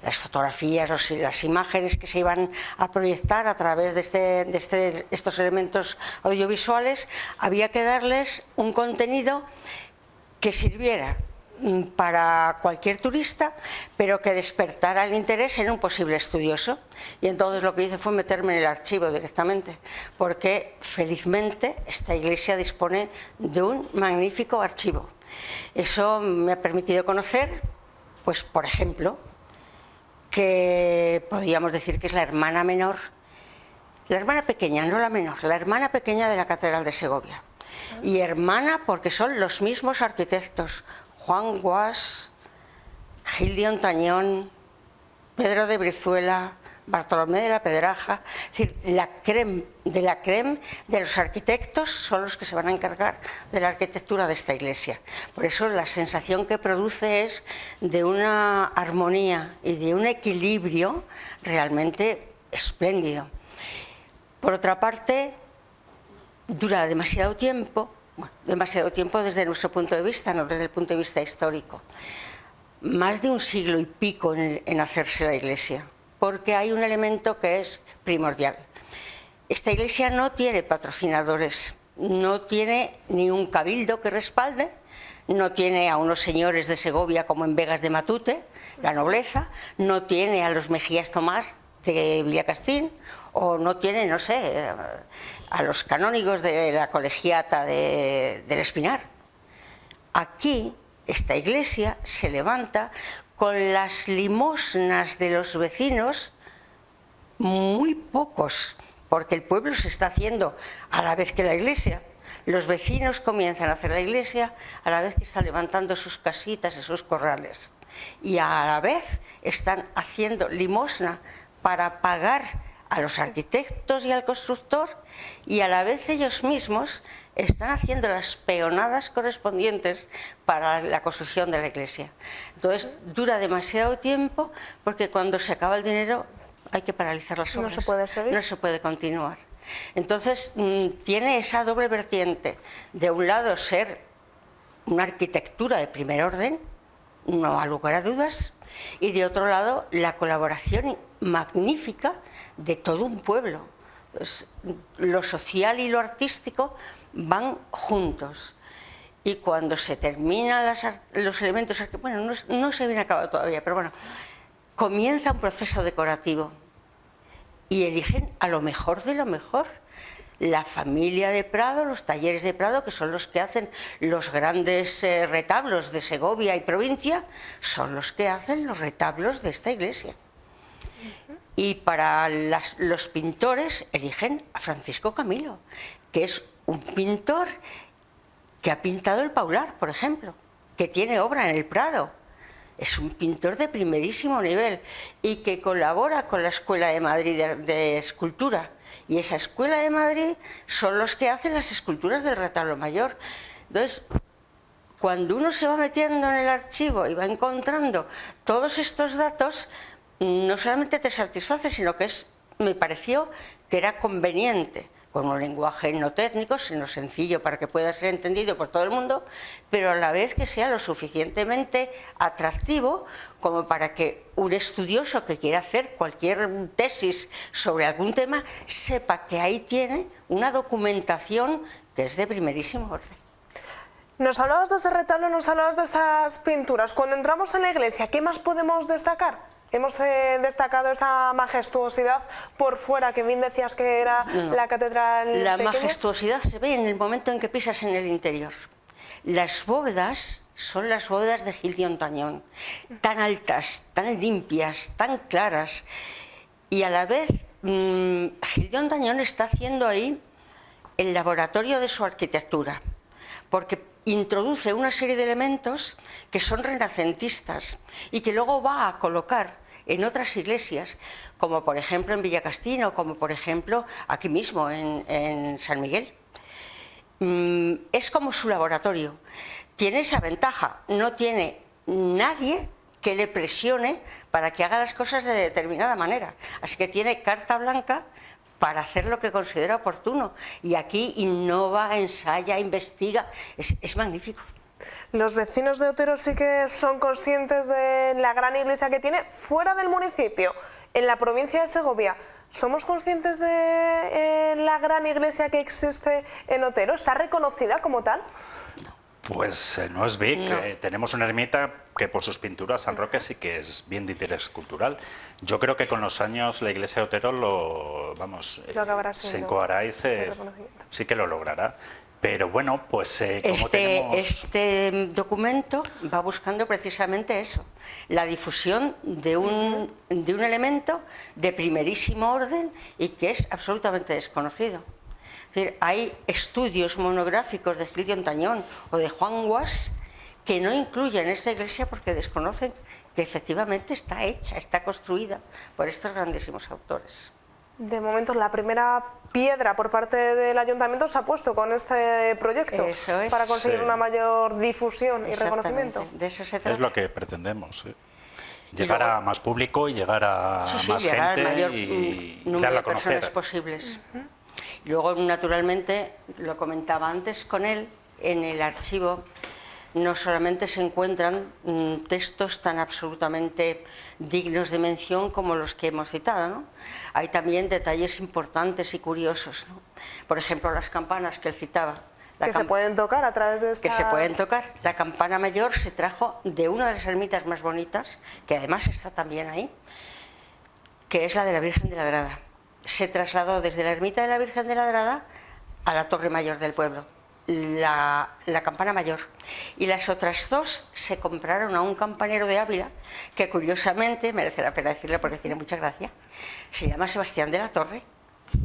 las fotografías, las imágenes que se iban a proyectar a través de estos elementos audiovisuales, había que darles un contenido que sirviera para cualquier turista, pero que despertara el interés en un posible estudioso. Y entonces lo que hice fue meterme en el archivo directamente, porque felizmente esta iglesia dispone de un magnífico archivo. Eso me ha permitido conocer, pues por ejemplo, que podríamos decir que es la hermana menor, la hermana pequeña, no la menor, la hermana pequeña de la Catedral de Segovia. Y hermana porque son los mismos arquitectos, Juan Guas, Gil de Ontañón, Pedro de Brizuela, Bartolomé de la Pedraja. Es decir, la crème de los arquitectos son los que se van a encargar de la arquitectura de esta iglesia. Por eso la sensación que produce es de una armonía y de un equilibrio realmente espléndido. Por otra parte, dura demasiado tiempo desde nuestro punto de vista, no desde el punto de vista histórico. Más de un siglo y pico en hacerse la iglesia, porque hay un elemento que es primordial. Esta iglesia no tiene patrocinadores, no tiene ni un cabildo que respalde, no tiene a unos señores de Segovia como en Vegas de Matute, la nobleza, no tiene a los Mejías Tomás de Villacastín, o no tiene, no sé, a los canónigos de la colegiata del Espinar. Aquí, esta iglesia se levanta con las limosnas de los vecinos, muy pocos, porque el pueblo se está haciendo a la vez que la iglesia. Los vecinos comienzan a hacer la iglesia a la vez que están levantando sus casitas y sus corrales. Y a la vez están haciendo limosna para pagar a los arquitectos y al constructor, y a la vez ellos mismos están haciendo las peonadas correspondientes para la construcción de la iglesia. Entonces dura demasiado tiempo, porque cuando se acaba el dinero hay que paralizar las obras. No se puede seguir. No se puede continuar. Entonces tiene esa doble vertiente. De un lado, ser una arquitectura de primer orden, no ha lugar a dudas, y de otro lado la colaboración magnífica de todo un pueblo. Pues, lo social y lo artístico van juntos. Y cuando se terminan los elementos, bueno, no se viene acabado todavía, pero bueno, comienza un proceso decorativo y eligen a lo mejor de lo mejor. La familia de Prado, los talleres de Prado, que son los que hacen los grandes retablos de Segovia y provincia, son los que hacen los retablos de esta iglesia. Y para los pintores eligen a Francisco Camilo, que es un pintor que ha pintado el Paular, por ejemplo, que tiene obra en el Prado. Es un pintor de primerísimo nivel y que colabora con la Escuela de Madrid de Escultura. Y esa Escuela de Madrid son los que hacen las esculturas del retablo mayor. Entonces, cuando uno se va metiendo en el archivo y va encontrando todos estos datos, no solamente te satisface, sino que me pareció que era conveniente, con un lenguaje no técnico, sino sencillo para que pueda ser entendido por todo el mundo, pero a la vez que sea lo suficientemente atractivo como para que un estudioso que quiera hacer cualquier tesis sobre algún tema sepa que ahí tiene una documentación que es de primerísimo orden. Nos hablabas de ese retablo, nos hablabas de esas pinturas. Cuando entramos en la iglesia, ¿qué más podemos destacar? Hemos destacado esa majestuosidad por fuera, que bien decías que era la catedral La pequeña. majestuosidad se ve en el momento en que pisas en el interior. Las bóvedas son las bóvedas de Gil de Ontañón, tan altas, tan limpias, tan claras. Y a la vez, Gil de Ontañón está haciendo ahí el laboratorio de su arquitectura, porque introduce una serie de elementos que son renacentistas y que luego va a colocar en otras iglesias, como por ejemplo en Villacastín o como por ejemplo aquí mismo en San Miguel. Es como su laboratorio. Tiene esa ventaja, no tiene nadie que le presione para que haga las cosas de determinada manera. Así que tiene carta blanca para hacer lo que considera oportuno. Y aquí innova, ensaya, investiga. Es magnífico. Los vecinos de Otero sí que son conscientes de la gran iglesia que tiene fuera del municipio, en la provincia de Segovia. ¿Somos conscientes de la gran iglesia que existe en Otero? ¿Está reconocida como tal? Pues no es big. No. Tenemos una ermita que por sus pinturas San Roque sí que es bien de interés cultural. Yo creo que con los años la iglesia de Otero lo acabará se siendo encoará y ese reconocimiento. sí que lo logrará. Pero bueno, pues como tenemos... Este documento va buscando precisamente eso, la difusión de un elemento de primerísimo orden y que es absolutamente desconocido. Es decir, hay estudios monográficos de Gil de Ontañón o de Juan Guas que no incluyen esta iglesia porque desconocen que efectivamente está hecha, está construida por estos grandísimos autores. De momento, la primera piedra por parte del ayuntamiento se ha puesto con este proyecto. Eso es. Para conseguir una mayor difusión y Exactamente, reconocimiento. de eso se trata. Es lo que pretendemos. Llegar a más público y llegar a más llegar gente al mayor y número darla de a conocer. personas posibles. Luego, naturalmente, lo comentaba antes con él, en el archivo no solamente se encuentran textos tan absolutamente dignos de mención como los que hemos citado, ¿no? Hay también detalles importantes y curiosos, ¿no? Por ejemplo, las campanas que él citaba. Que se pueden tocar a través de esta... Que se pueden tocar. La campana mayor se trajo de una de las ermitas más bonitas, que además está también ahí, que es la de la Virgen de la Grada. Se trasladó desde la ermita de la Virgen de la Grada a la Torre Mayor del pueblo, la campana mayor. Y las otras dos se compraron a un campanero de Ávila, que curiosamente, merece la pena decirlo porque tiene mucha gracia, se llama Sebastián de la Torre.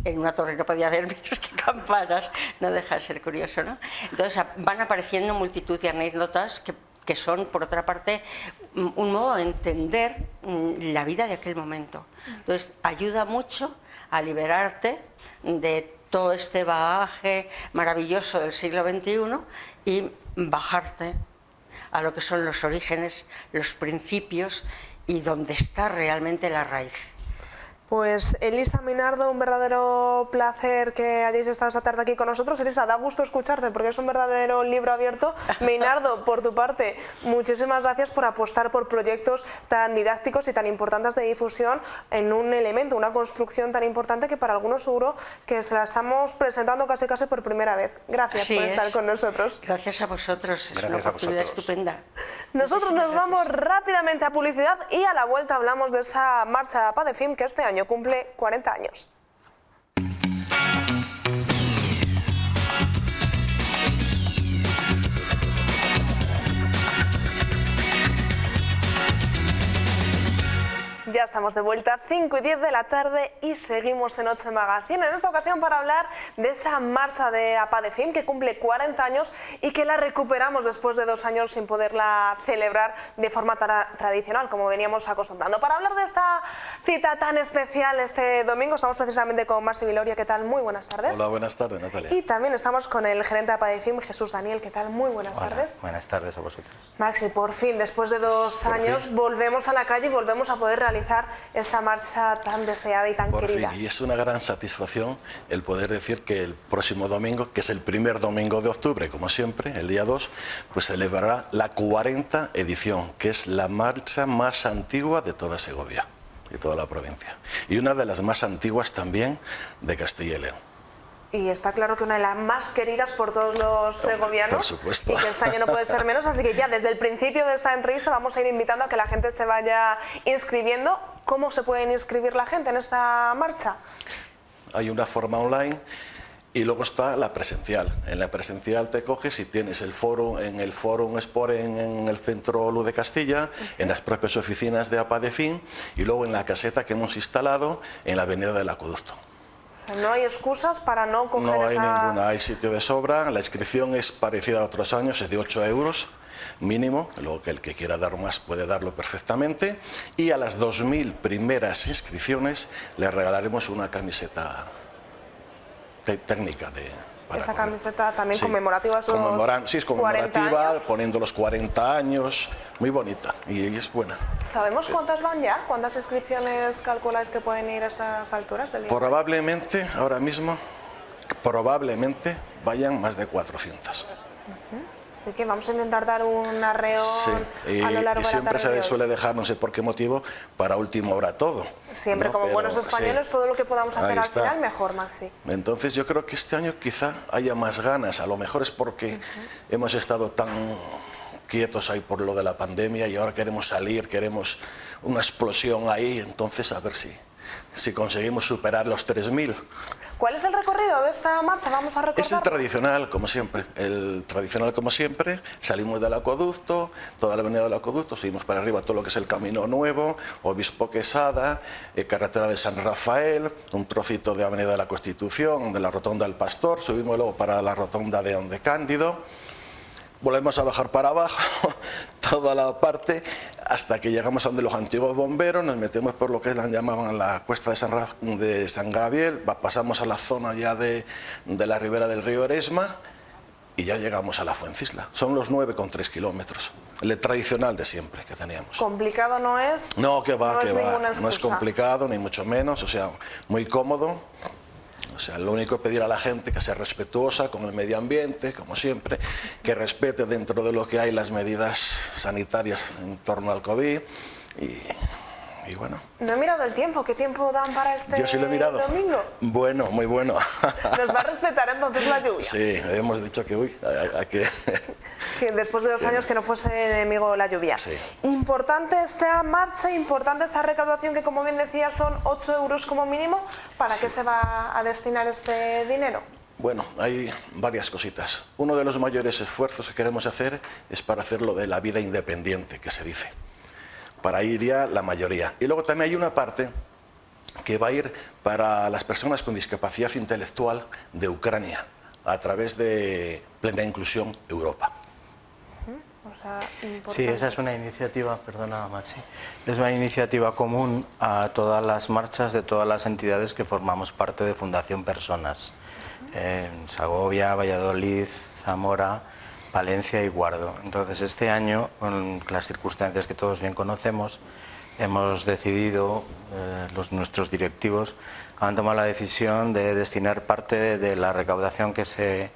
En una torre no podía haber menos que campanas, no deja de ser curioso, ¿no? Entonces van apareciendo multitud de anécdotas que son, por otra parte, un modo de entender la vida de aquel momento. Entonces ayuda mucho a liberarte de todo este bagaje maravilloso del siglo XXI y bajarte a lo que son los orígenes, los principios y donde está realmente la raíz. Pues Elisa Minardo, un verdadero placer que hayáis estado esta tarde aquí con nosotros. Elisa, da gusto escucharte porque es un verdadero libro abierto. Minardo, por tu parte, muchísimas gracias por apostar por proyectos tan didácticos y tan importantes de difusión en un elemento, una construcción tan importante que para algunos seguro que se la estamos presentando casi por primera vez. Gracias por estar con nosotros. Gracias a vosotros, es una oportunidad estupenda. Nosotros nos vamos rápidamente a publicidad y a la vuelta hablamos de esa marcha APADEFIM que este año cumple 40 años. Ya estamos de vuelta, 5 y 10 de la tarde y seguimos en Noche Magazine. En esta ocasión para hablar de esa marcha de APADEFIM que cumple 40 años y que la recuperamos después de 2 años sin poderla celebrar de forma tradicional como veníamos acostumbrando. Para hablar de esta cita tan especial este domingo estamos precisamente con Maxi Viloria. ¿Qué tal? Muy buenas tardes. Hola, buenas tardes, Natalia. Y también estamos con el gerente de APADEFIM, Jesús Daniel. ¿Qué tal? Muy buenas tardes. Buenas tardes a vosotros. Maxi, por fin, después de 2 años, volvemos a la calle y volvemos a poder realizar esta marcha tan deseada y tan querida. Por fin, y es una gran satisfacción el poder decir que el próximo domingo, que es el primer domingo de octubre, como siempre, el día 2, pues celebrará la 40 edición, que es la marcha más antigua de toda Segovia, de toda la provincia, y una de las más antiguas también de Castilla y León. Y está claro que una de las más queridas por todos los segovianos. Por supuesto. Y que este año no puede ser menos, así que ya desde el principio de esta entrevista vamos a ir invitando a que la gente se vaya inscribiendo. ¿Cómo se pueden inscribir la gente en esta marcha? Hay una forma online y luego está la presencial. En la presencial te coges y tienes el foro en el Fórum Sport en el Centro Luz de Castilla, en las propias oficinas de APADEFIM y luego en la caseta que hemos instalado en la Avenida del Acueducto. No hay excusas para no coger No hay ninguna, hay sitio de sobra. La inscripción es parecida a otros años, es de 8 euros mínimo, luego que el que quiera dar más puede darlo perfectamente. Y a las 2000 primeras inscripciones les regalaremos una camiseta técnica para esa correr. Camiseta también Sí. conmemorativa a esos Sí, es conmemorativa, 40 años. poniendo los 40 años, muy bonita y es buena. ¿Sabemos cuántas van ya? ¿Cuántas inscripciones calculáis que pueden ir a estas alturas del día? Probablemente, ahora mismo, probablemente vayan más de 400. Así que vamos a intentar dar un arreo a lo largo y de la siempre tarde de se hoy. suele dejar, no sé por qué motivo, para última hora todo. Siempre, ¿no? como Pero, buenos españoles, sí, todo lo que podamos hacer ahí al está. final, mejor, Maxi. Entonces yo creo que este año quizá haya más ganas, a lo mejor es porque hemos estado tan quietos ahí por lo de la pandemia y ahora queremos salir, queremos una explosión ahí, entonces a ver si conseguimos superar los 3000. ¿Cuál es el recorrido de esta marcha? Vamos a recordar. Es el tradicional, como siempre. El tradicional, como siempre. Salimos del Acueducto, toda la avenida del Acueducto, seguimos para arriba todo lo que es el Camino Nuevo, Obispo Quesada, carretera de San Rafael, un trocito de avenida de la Constitución, de la Rotonda del Pastor, subimos luego para la Rotonda de Onde Cándido, volvemos a bajar para abajo, toda la parte, hasta que llegamos a donde los antiguos bomberos, nos metemos por lo que llamaban la cuesta de San Gabriel, pasamos a la zona ya de la ribera del río Eresma y ya llegamos a la Fuencisla. Son los 9,3 kilómetros, el tradicional de siempre que teníamos. ¿Complicado no es? No, que va, no que es va. ninguna No es excusa. complicado, ni mucho menos, o sea, muy cómodo. O sea, lo único es pedir a la gente que sea respetuosa con el medio ambiente, como siempre, que respete dentro de lo que hay las medidas sanitarias en torno al COVID y bueno. No he mirado el tiempo. ¿Qué tiempo dan para este Yo sí lo he mirado. domingo? Bueno, muy bueno. Nos va a respetar entonces la lluvia. Sí, hemos dicho que Que después de 2 años que no fuese enemigo la lluvia. Sí. Importante esta marcha, importante esta recaudación que, como bien decía, son 8 euros como mínimo. ¿Para qué se va a destinar este dinero? Bueno, hay varias cositas. Uno de los mayores esfuerzos que queremos hacer es para hacer lo de la vida independiente, que se dice. Para ir ya la mayoría. Y luego también hay una parte que va a ir para las personas con discapacidad intelectual de Ucrania, a través de Plena Inclusión Europa. O sea, Sí, esa es una iniciativa, perdona Maxi, es una iniciativa común a todas las marchas de todas las entidades que formamos parte de Fundación Personas. En Segovia, Valladolid, Zamora, Palencia y Guardo. Entonces este año, con las circunstancias que todos bien conocemos, hemos decidido, nuestros directivos han tomado la decisión de destinar parte de la recaudación que se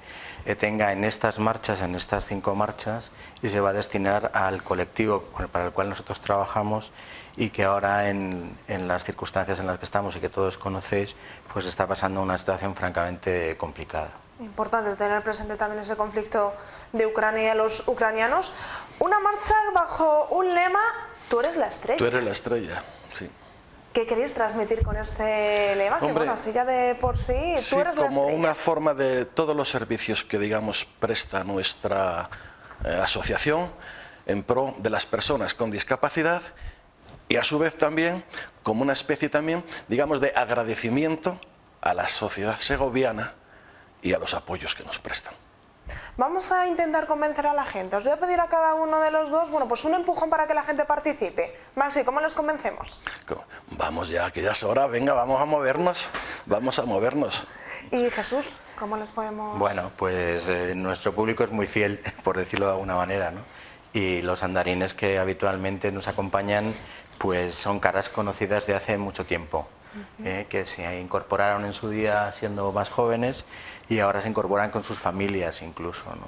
tenga en estas marchas, en estas 5 marchas, y se va a destinar al colectivo para el cual nosotros trabajamos y que ahora en las circunstancias en las que estamos y que todos conocéis, pues está pasando una situación francamente complicada. Importante tener presente también ese conflicto de Ucrania y los ucranianos. Una marcha bajo un lema, tú eres la estrella. Tú eres la estrella, sí. ¿Qué queréis transmitir con este lema? Hombre, que bueno, así ya de por sí, sí, tú eres la como estrella. una forma de todos los servicios que, digamos, presta nuestra asociación en pro de las personas con discapacidad, y a su vez también como una especie también, digamos, de agradecimiento a la sociedad segoviana y a los apoyos que nos prestan. Vamos a intentar convencer a la gente. Os voy a pedir a cada uno de los dos, bueno, pues un empujón para que la gente participe. Maxi, ¿cómo les convencemos? Vamos ya, que ya es hora, venga, vamos a movernos, vamos a movernos. Y Jesús, ¿cómo les podemos...? Bueno, pues nuestro público es muy fiel, por decirlo de alguna manera, ¿no? Y los andarines que habitualmente nos acompañan, pues son caras conocidas de hace mucho tiempo. Que se incorporaron en su día siendo más jóvenes y ahora se incorporan con sus familias incluso, ¿no?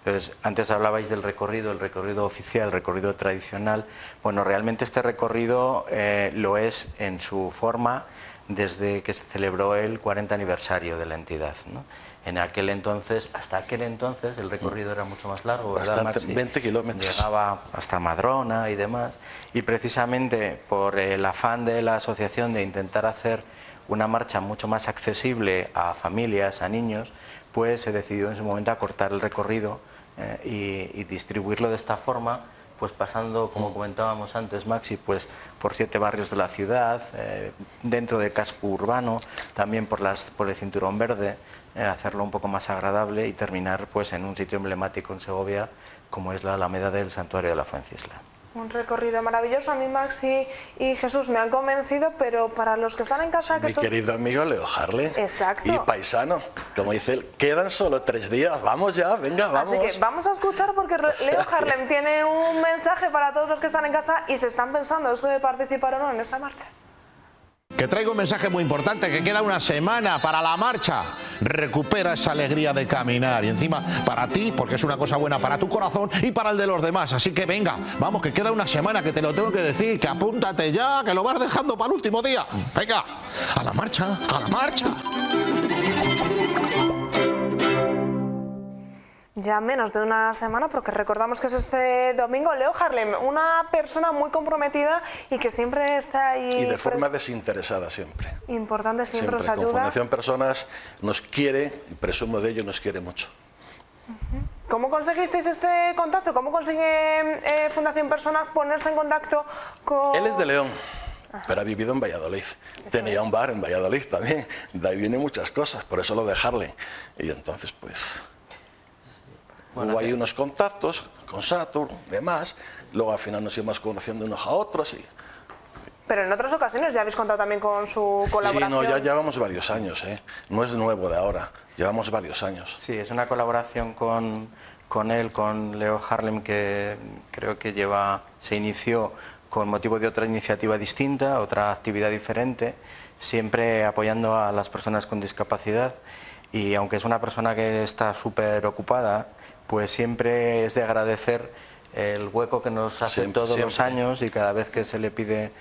Entonces, antes hablabais del recorrido, el recorrido oficial, el recorrido tradicional. Bueno, realmente este recorrido lo es en su forma desde que se celebró el 40 aniversario de la entidad, ¿no? En aquel entonces, hasta aquel entonces, el recorrido era mucho más largo, ¿verdad, Bastante, Maxi? 20 kilómetros. Llegaba hasta Madrona y demás, y precisamente por el afán de la asociación de intentar hacer una marcha mucho más accesible a familias, a niños, pues se decidió en su momento acortar el recorrido y distribuirlo de esta forma, pues pasando, como comentábamos antes, Maxi, pues por 7 barrios de la ciudad, dentro del casco urbano, también por el Cinturón Verde, hacerlo un poco más agradable y terminar pues en un sitio emblemático en Segovia, como es la Alameda del Santuario de la Fuencisla. Un recorrido maravilloso. A mí Maxi y Jesús me han convencido, pero para los que están en casa... Mi querido amigo Leo Harlem. Exacto. Y paisano, como dice él, quedan solo 3 días, vamos ya, venga, vamos. Así que vamos a escuchar porque Leo Harlem tiene un mensaje para todos los que están en casa y se están pensando eso de participar o no en esta marcha. Que traigo un mensaje muy importante, que queda una semana para la marcha. Recupera esa alegría de caminar y encima para ti, porque es una cosa buena para tu corazón y para el de los demás. Así que venga, vamos, que queda una semana, que te lo tengo que decir, que apúntate ya, que lo vas dejando para el último día. Venga, a la marcha, a la marcha. Ya menos de una semana, porque recordamos que es este domingo. Leo Harlem, una persona muy comprometida y que siempre está ahí. Y de forma desinteresada siempre. Importante, siempre os Con ayuda. Fundación Personas nos quiere, y presumo de ello, nos quiere mucho. ¿Cómo conseguisteis este contacto? ¿Cómo consigue Fundación Personas ponerse en contacto con...? Él es de León, pero ha vivido en Valladolid. Tenía un bar en Valladolid también. De ahí vienen muchas cosas, por eso lo de Harlem. Y entonces, pues... Hubo ahí unos contactos con Saturn, demás, luego al final nos íbamos conociendo unos a otros. Pero en otras ocasiones ya habéis contado también con su colaboración. Sí, no, ya llevamos varios años, no es nuevo de ahora, llevamos varios años. Sí, es una colaboración con él, con Leo Harlem, que creo que se inició con motivo de otra iniciativa distinta, otra actividad diferente, siempre apoyando a las personas con discapacidad, y aunque es una persona que está súper ocupada, pues siempre es de agradecer el hueco que nos hace todos los años, y cada vez que se le pide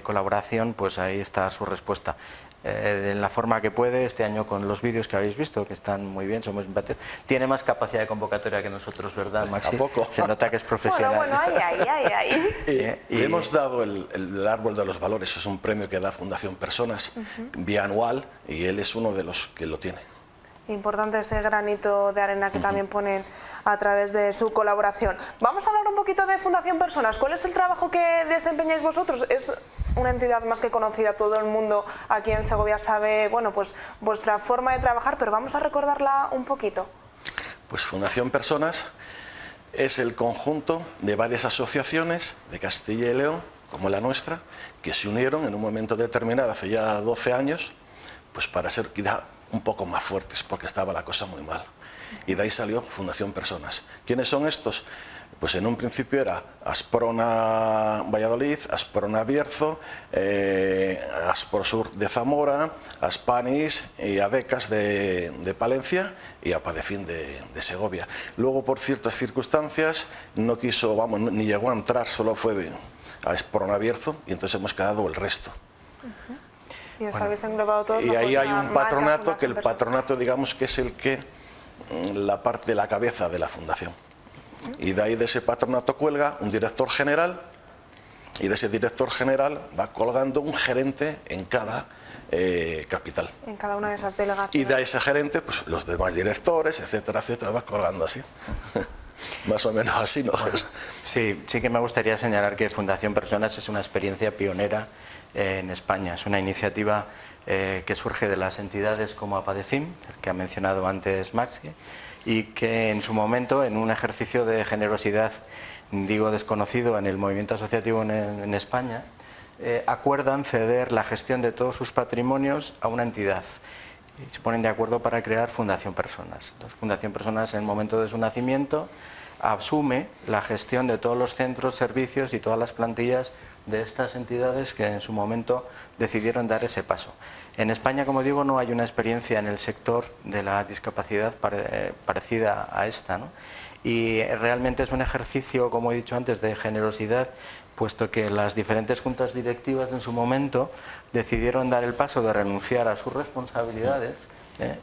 colaboración, pues ahí está su respuesta. En la forma que puede, este año con los vídeos que habéis visto, que están muy bien, somos simpáticos. Tiene más capacidad de convocatoria que nosotros, ¿verdad, Maxi? Tampoco. Se nota que es profesional. Bueno, ahí. Le hemos dado el Árbol de los Valores, es un premio que da Fundación Personas, bianual, y él es uno de los que lo tiene. Importante ese granito de arena que también ponen a través de su colaboración. Vamos a hablar un poquito de Fundación Personas. ¿Cuál es el trabajo que desempeñáis vosotros? Es una entidad más que conocida, todo el mundo aquí en Segovia sabe, bueno, pues vuestra forma de trabajar, pero vamos a recordarla un poquito. Pues Fundación Personas es el conjunto de varias asociaciones de Castilla y León, como la nuestra, que se unieron en un momento determinado, hace ya 12 años, pues para ser quizá un poco más fuertes, porque estaba la cosa muy mal. Y de ahí salió Fundación Personas. ¿Quiénes son estos? Pues en un principio era Asprona Valladolid, Asprona Bierzo, Asprosur de Zamora, Aspanis y Adecas de Palencia y Apadefin de Segovia. Luego, por ciertas circunstancias, no quiso, ni llegó a entrar, solo fue a Asprona Bierzo y entonces hemos quedado el resto. Y os habéis englobado todos. Y ahí hay un patronato, que el patronato, digamos, que es la parte de la cabeza de la fundación. Y de ahí, de ese patronato, cuelga un director general, y de ese director general va colgando un gerente en cada capital. En cada una de esas delegaciones. Y de ese gerente, pues los demás directores, etcétera, etcétera, va colgando así. Más o menos así, ¿no? Bueno, sí que me gustaría señalar que Fundación Personas es una experiencia pionera en España. Es una iniciativa que surge de las entidades como Apadefin, que ha mencionado antes Maxi, y que en su momento, en un ejercicio de generosidad, digo desconocido en el movimiento asociativo en España, acuerdan ceder la gestión de todos sus patrimonios a una entidad y se ponen de acuerdo para crear Fundación Personas. Entonces, Fundación Personas, en el momento de su nacimiento, asume la gestión de todos los centros, servicios y todas las plantillas de estas entidades que en su momento decidieron dar ese paso. En España, como digo, no hay una experiencia en el sector de la discapacidad parecida a esta, ¿no? Y realmente es un ejercicio, como he dicho antes, de generosidad, puesto que las diferentes juntas directivas en su momento decidieron dar el paso de renunciar a sus responsabilidades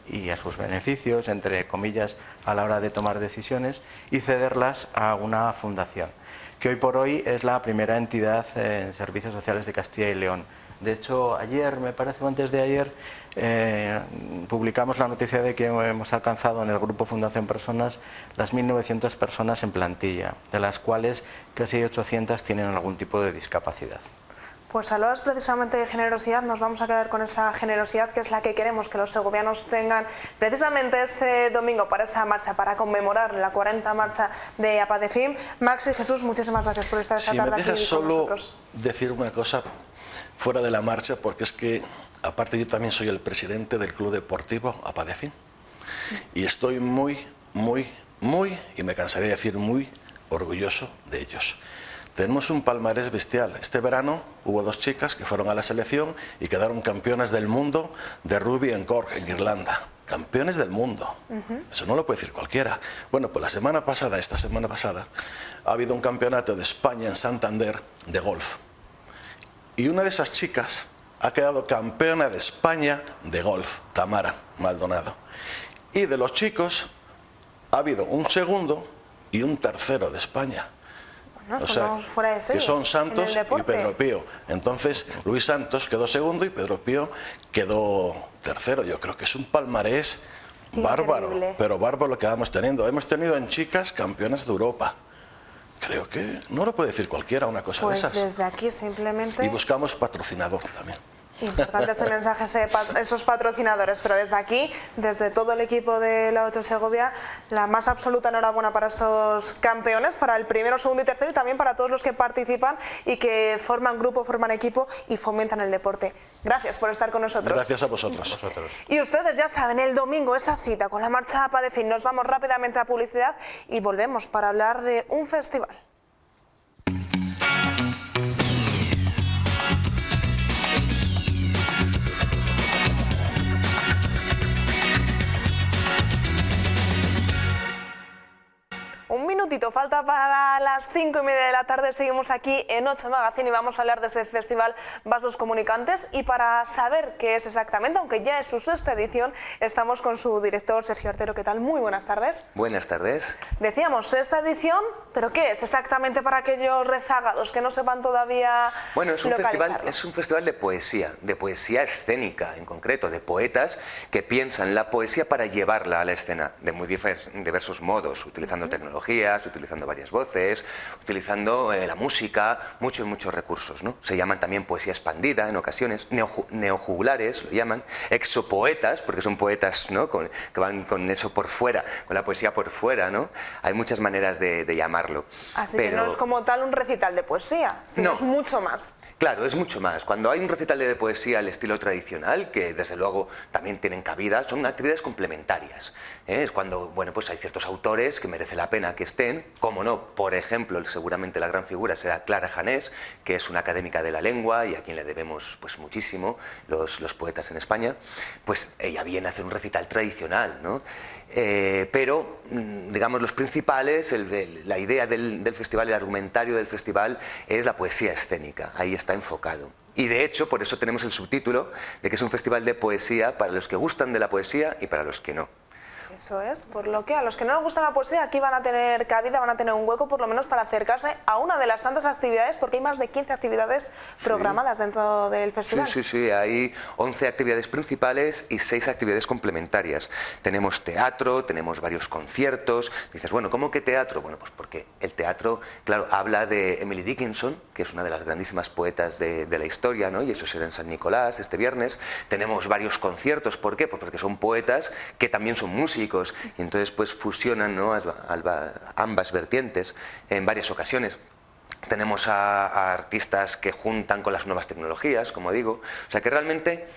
y a sus beneficios, entre comillas, a la hora de tomar decisiones, y cederlas a una fundación, que hoy por hoy es la primera entidad en servicios sociales de Castilla y León. De hecho, ayer, me parece, o antes de ayer, publicamos la noticia de que hemos alcanzado en el grupo Fundación Personas las 1.900 personas en plantilla, de las cuales casi 800 tienen algún tipo de discapacidad. Pues hablabas precisamente de generosidad, nos vamos a quedar con esa generosidad que es la que queremos que los segovianos tengan precisamente este domingo para esa marcha, para conmemorar la 40 marcha de Apadefin. Max y Jesús, muchísimas gracias por estar esta tarde aquí con nosotros. Solo decir una cosa fuera de la marcha, porque es que aparte yo también soy el presidente del Club Deportivo Apadefin y estoy muy, y me cansaré de decir muy orgulloso de ellos. Tenemos un palmarés bestial. Este verano hubo 2 chicas que fueron a la selección y quedaron campeonas del mundo de rugby en Cork, en Irlanda. Campeones del mundo. Eso no lo puede decir cualquiera. Bueno, pues esta semana pasada, ha habido un campeonato de España en Santander de golf. Y una de esas chicas ha quedado campeona de España de golf, Tamara Maldonado. Y de los chicos ha habido un segundo y un tercero de España. O sea, fuera de serie, que son Santos y Pedro Pío. Entonces, Luis Santos quedó segundo y Pedro Pío quedó tercero. Yo creo que es un palmarés bárbaro, pero bárbaro lo que vamos teniendo. Hemos tenido en chicas campeonas de Europa. Creo que no lo puede decir cualquiera una cosa de esas. Pues desde aquí simplemente... Y buscamos patrocinador también. Importante ese mensaje, esos patrocinadores, pero desde aquí, desde todo el equipo de la 8 Segovia, la más absoluta enhorabuena para esos campeones, para el primero, segundo y tercero, y también para todos los que participan y que forman grupo, forman equipo y fomentan el deporte. Gracias por estar con nosotros. Gracias a vosotros. Y ustedes ya saben, el domingo esa cita con la marcha Apadefin. Nos vamos rápidamente a publicidad y volvemos para hablar de un festival. Un minutito falta para las 5:30 de la tarde. Seguimos aquí en 8 Magazine y vamos a hablar de ese festival Vasos Comunicantes. Y para saber qué es exactamente, aunque ya es su 6ª edición, estamos con su director, Sergio Artero. ¿Qué tal? Muy buenas tardes. Buenas tardes. Decíamos 6ª edición, pero ¿qué es exactamente para aquellos rezagados que no sepan todavía? Bueno, es un festival de poesía escénica en concreto, de poetas que piensan la poesía para llevarla a la escena de muy diversos modos, utilizando tecnología, utilizando varias voces, utilizando la música, muchos recursos, ¿no? Se llaman también poesía expandida en ocasiones, neojugulares lo llaman, exopoetas, porque son poetas, ¿no? que van con eso por fuera, con la poesía por fuera, ¿no? Hay muchas maneras de llamarlo. Así que no es como tal un recital de poesía, sino es mucho más. Claro, es mucho más. Cuando hay un recital de poesía al estilo tradicional, que desde luego también tienen cabida, son actividades complementarias. Es cuando, bueno, pues hay ciertos autores que merece la pena que estén, también, como no, por ejemplo, seguramente la gran figura será Clara Janés, que es una académica de la lengua y a quien le debemos pues muchísimo, los poetas en España. Pues ella viene a hacer un recital tradicional, ¿no? Pero, digamos, los principales, la idea del festival, el argumentario del festival es la poesía escénica, ahí está enfocado. Y de hecho, por eso tenemos el subtítulo de que es un festival de poesía para los que gustan de la poesía y para los que no. Eso es, por lo que a los que no les gusta la poesía aquí van a tener cabida, van a tener un hueco por lo menos para acercarse a una de las tantas actividades, porque hay más de 15 actividades programadas dentro del festival. Sí, hay 11 actividades principales y 6 actividades complementarias. Tenemos teatro, tenemos varios conciertos. Dices, bueno, ¿cómo que teatro? Bueno, pues porque el teatro, claro, habla de Emily Dickinson, que es una de las grandísimas poetas de la historia, ¿no? Y eso será en San Nicolás este viernes. Tenemos varios conciertos, ¿por qué? Pues porque son poetas que también son músicos, y entonces pues fusionan, ¿no?, ambas vertientes en varias ocasiones. Tenemos a artistas que juntan con las nuevas tecnologías, como digo, o sea que realmente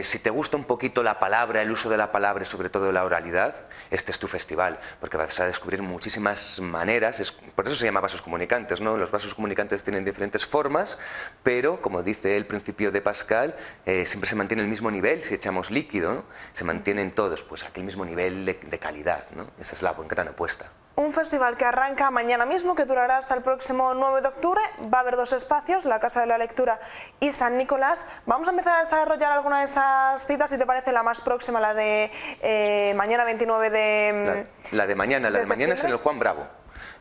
si te gusta un poquito la palabra, el uso de la palabra y sobre todo la oralidad, este es tu festival, porque vas a descubrir muchísimas maneras, por eso se llama vasos comunicantes, ¿no? Los vasos comunicantes tienen diferentes formas, pero como dice el principio de Pascal, siempre se mantiene el mismo nivel. Si echamos líquido, ¿no?, se mantienen todos, pues aquel mismo nivel de calidad, ¿no? Esa es la gran apuesta. Un festival que arranca mañana mismo, que durará hasta el próximo 9 de octubre. Va a haber 2 espacios, la Casa de la Lectura y San Nicolás. Vamos a empezar a desarrollar alguna de esas citas, si te parece la más próxima, la de mañana 29 de... La de mañana es en el Juan Bravo.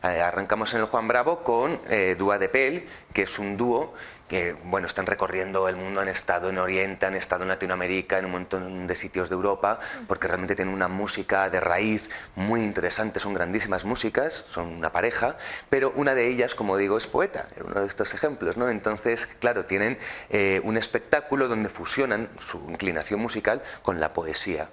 Arrancamos en el Juan Bravo con Dúa de Pel, que es un dúo que, bueno, están recorriendo el mundo, han estado en Oriente, han estado en Latinoamérica, en un montón de sitios de Europa, porque realmente tienen una música de raíz muy interesante, son grandísimas músicas, son una pareja, pero una de ellas, como digo, es poeta, es uno de estos ejemplos, ¿no? Entonces, claro, tienen un espectáculo donde fusionan su inclinación musical con la poesía.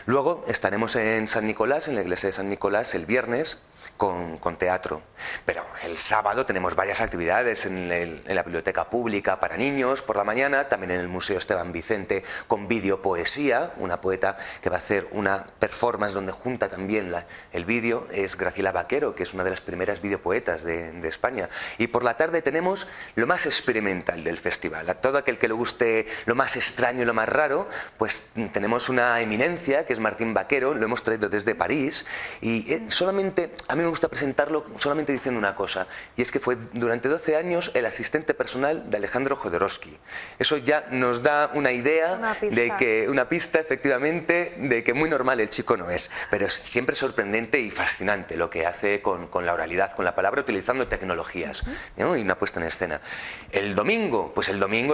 Luego estaremos en San Nicolás, en la iglesia de San Nicolás, el viernes, con teatro. Pero el sábado tenemos varias actividades en la biblioteca pública para niños por la mañana, también en el Museo Esteban Vicente con videopoesía, una poeta que va a hacer una performance donde junta también el vídeo, es Graciela Vaquero, que es una de las primeras videopoetas de España. Y por la tarde tenemos lo más experimental del festival. A todo aquel que le guste lo más extraño y lo más raro, pues tenemos una eminencia que es Martín Vaquero, lo hemos traído desde París, y solamente, a mí me gusta presentarlo solamente diciendo una cosa, y es que fue durante 12 años el asistente personal de Alejandro Jodorowsky. Eso ya nos da una idea, una pista efectivamente, de que muy normal el chico no es, pero es siempre sorprendente y fascinante lo que hace con la oralidad, con la palabra, utilizando tecnologías, ¿no? Y una puesta en escena. El domingo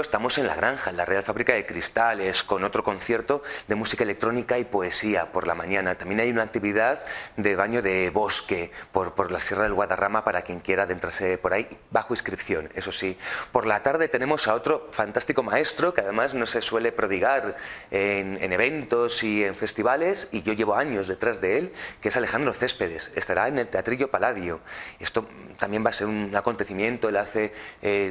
estamos en La Granja, en la Real Fábrica de Cristales, con otro concierto de música electrónica y poesía por la mañana. También hay una actividad de baño de bosque por la Sierra del Guadarrama para quien quiera adentrarse por ahí, bajo inscripción, eso sí. Por la tarde tenemos a otro fantástico maestro que además no se suele prodigar en eventos y en festivales, y yo llevo años detrás de él, que es Alejandro Céspedes. Estará en el Teatrillo Palladio. Esto también va a ser un acontecimiento. Él hace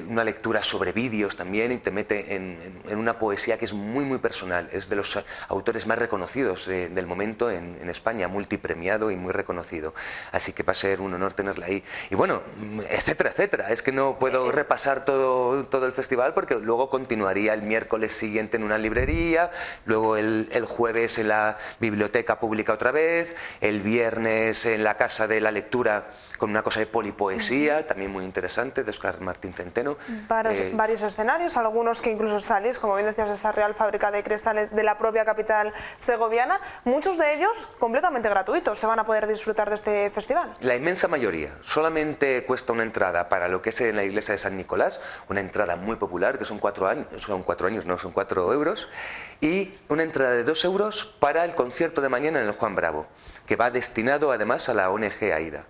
una lectura sobre vídeos también y te mete en una poesía que es muy muy personal. Es de los autores más reconocidos del momento en España, multipremiado y muy reconocido. Así que va a ser un honor tenerla ahí. Y bueno, etcétera, etcétera. Es que no puedo repasar todo el festival, porque luego continuaría el miércoles siguiente en una librería, luego el jueves en la biblioteca pública otra vez, el viernes en la Casa de la Lectura con una cosa de polipoesía, también muy interesante, de Óscar Martín Centeno. Varios escenarios, algunos que incluso salís, como bien decías, de esa Real Fábrica de Cristales de la propia capital segoviana, muchos de ellos completamente gratuitos. Se van a poder disfrutar de este festival. La inmensa mayoría. Solamente cuesta una entrada para lo que es en la iglesia de San Nicolás, una entrada muy popular, que son 4 euros, y una entrada de 2 euros para el concierto de mañana en el Juan Bravo, que va destinado además a la ONG AIDA.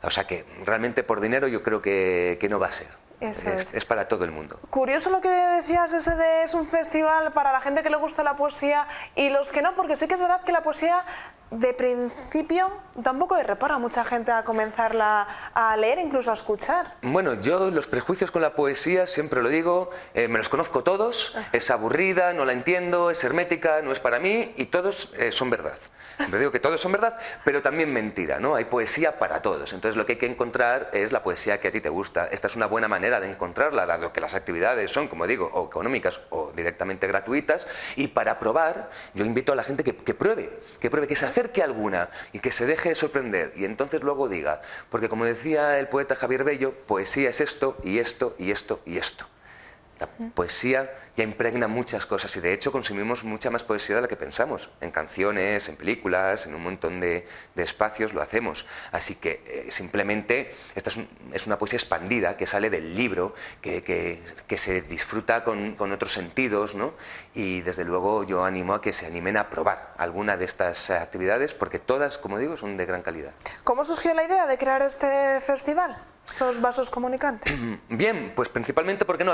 O sea que realmente por dinero yo creo que no va a ser. Es para todo el mundo. Curioso lo que decías, ese de es un festival para la gente que le gusta la poesía y los que no, porque sí que es verdad que la poesía de principio tampoco le repara a mucha gente a comenzarla a leer, incluso a escuchar. Bueno, yo los prejuicios con la poesía, siempre lo digo, me los conozco todos, es aburrida, no la entiendo, es hermética, no es para mí, y todos son verdad. Siempre digo que todos son verdad, pero también mentira, ¿no? Hay poesía para todos. Entonces lo que hay que encontrar es la poesía que a ti te gusta. Esta es una buena manera de encontrarla, dado que las actividades son, como digo, o económicas o directamente gratuitas. Y para probar, yo invito a la gente que pruebe, que se acerque a alguna y que se deje sorprender. Y entonces luego diga, porque como decía el poeta Javier Bello, poesía es esto y esto y esto y esto. La poesía ya impregna muchas cosas y de hecho consumimos mucha más poesía de la que pensamos. En canciones, en películas, en un montón de espacios lo hacemos. Así que simplemente esta es una poesía expandida que sale del libro, que se disfruta con otros sentidos, ¿no? Y desde luego yo animo a que se animen a probar alguna de estas actividades porque todas, como digo, son de gran calidad. ¿Cómo surgió la idea de crear este festival? Estos vasos comunicantes. Bien, pues principalmente porque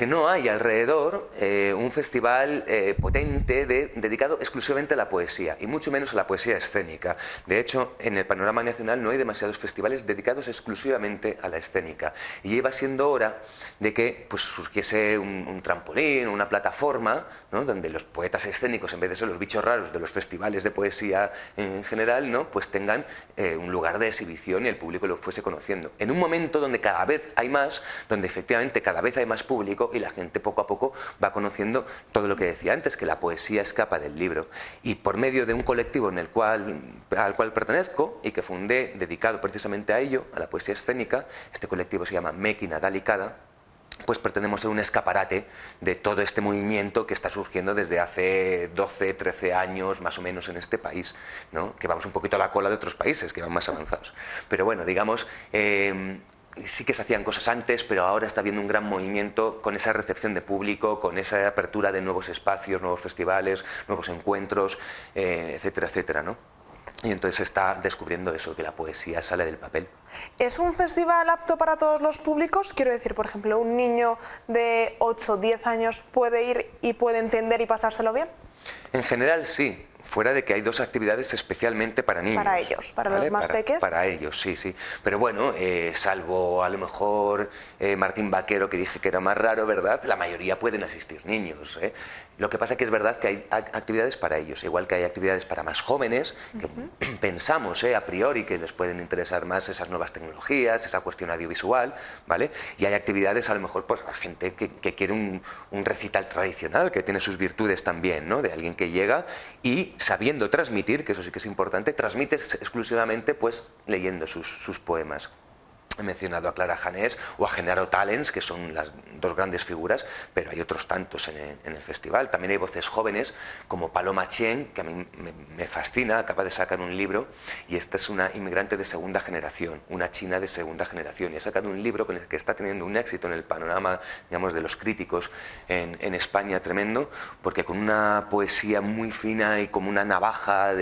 no hay alrededor un festival potente dedicado exclusivamente a la poesía y mucho menos a la poesía escénica. De hecho, en el panorama nacional no hay demasiados festivales dedicados exclusivamente a la escénica y iba siendo hora de que pues, surgiese un trampolín, una plataforma, ¿no? Donde los poetas escénicos, en vez de ser los bichos raros de los festivales de poesía en general, ¿no? Pues tengan un lugar de exhibición y el público lo fuese conociendo. En un momento donde cada vez hay más, donde efectivamente cada vez hay más público y la gente poco a poco va conociendo todo lo que decía antes, que la poesía escapa del libro. Y por medio de un colectivo al cual pertenezco y que fundé dedicado precisamente a ello, a la poesía escénica, este colectivo se llama Máquina Dalicada, pues pertenecemos a un escaparate de todo este movimiento que está surgiendo desde hace 12, 13 años más o menos en este país, ¿no? Que vamos un poquito a la cola de otros países que van más avanzados. Pero bueno, digamos, sí que se hacían cosas antes, pero ahora está habiendo un gran movimiento con esa recepción de público, con esa apertura de nuevos espacios, nuevos festivales, nuevos encuentros, etcétera, etcétera, ¿no? Y entonces se está descubriendo eso, que la poesía sale del papel. ¿Es un festival apto para todos los públicos? Quiero decir, por ejemplo, un niño de 8 o 10 años puede ir y puede entender y pasárselo bien. En general sí, fuera de que hay dos actividades especialmente para niños. Para ellos, para ¿vale? Los más pequeños. Para ellos, sí, sí. Pero bueno, salvo a lo mejor Martín Vaquero, que dije que era más raro, ¿verdad? La mayoría pueden asistir niños, ¿eh? Lo que pasa es que es verdad que hay actividades para ellos, igual que hay actividades para más jóvenes, que pensamos a priori que les pueden interesar más esas nuevas tecnologías, esa cuestión audiovisual, ¿vale? Y hay actividades a lo mejor pues, para gente que quiere un recital tradicional, que tiene sus virtudes también, ¿no? De alguien que llega y sabiendo transmitir, que eso sí que es importante, transmite exclusivamente pues leyendo sus poemas. He mencionado a Clara Janés o a Genaro Talens, que son las dos grandes figuras, pero hay otros tantos en el festival. También hay voces jóvenes como Paloma Chien, que a mí me fascina, acaba de sacar un libro, y esta es una inmigrante de segunda generación, una china de segunda generación, y ha sacado un libro con el que está teniendo un éxito en el panorama, digamos, de los críticos en España tremendo, porque con una poesía muy fina y como una navaja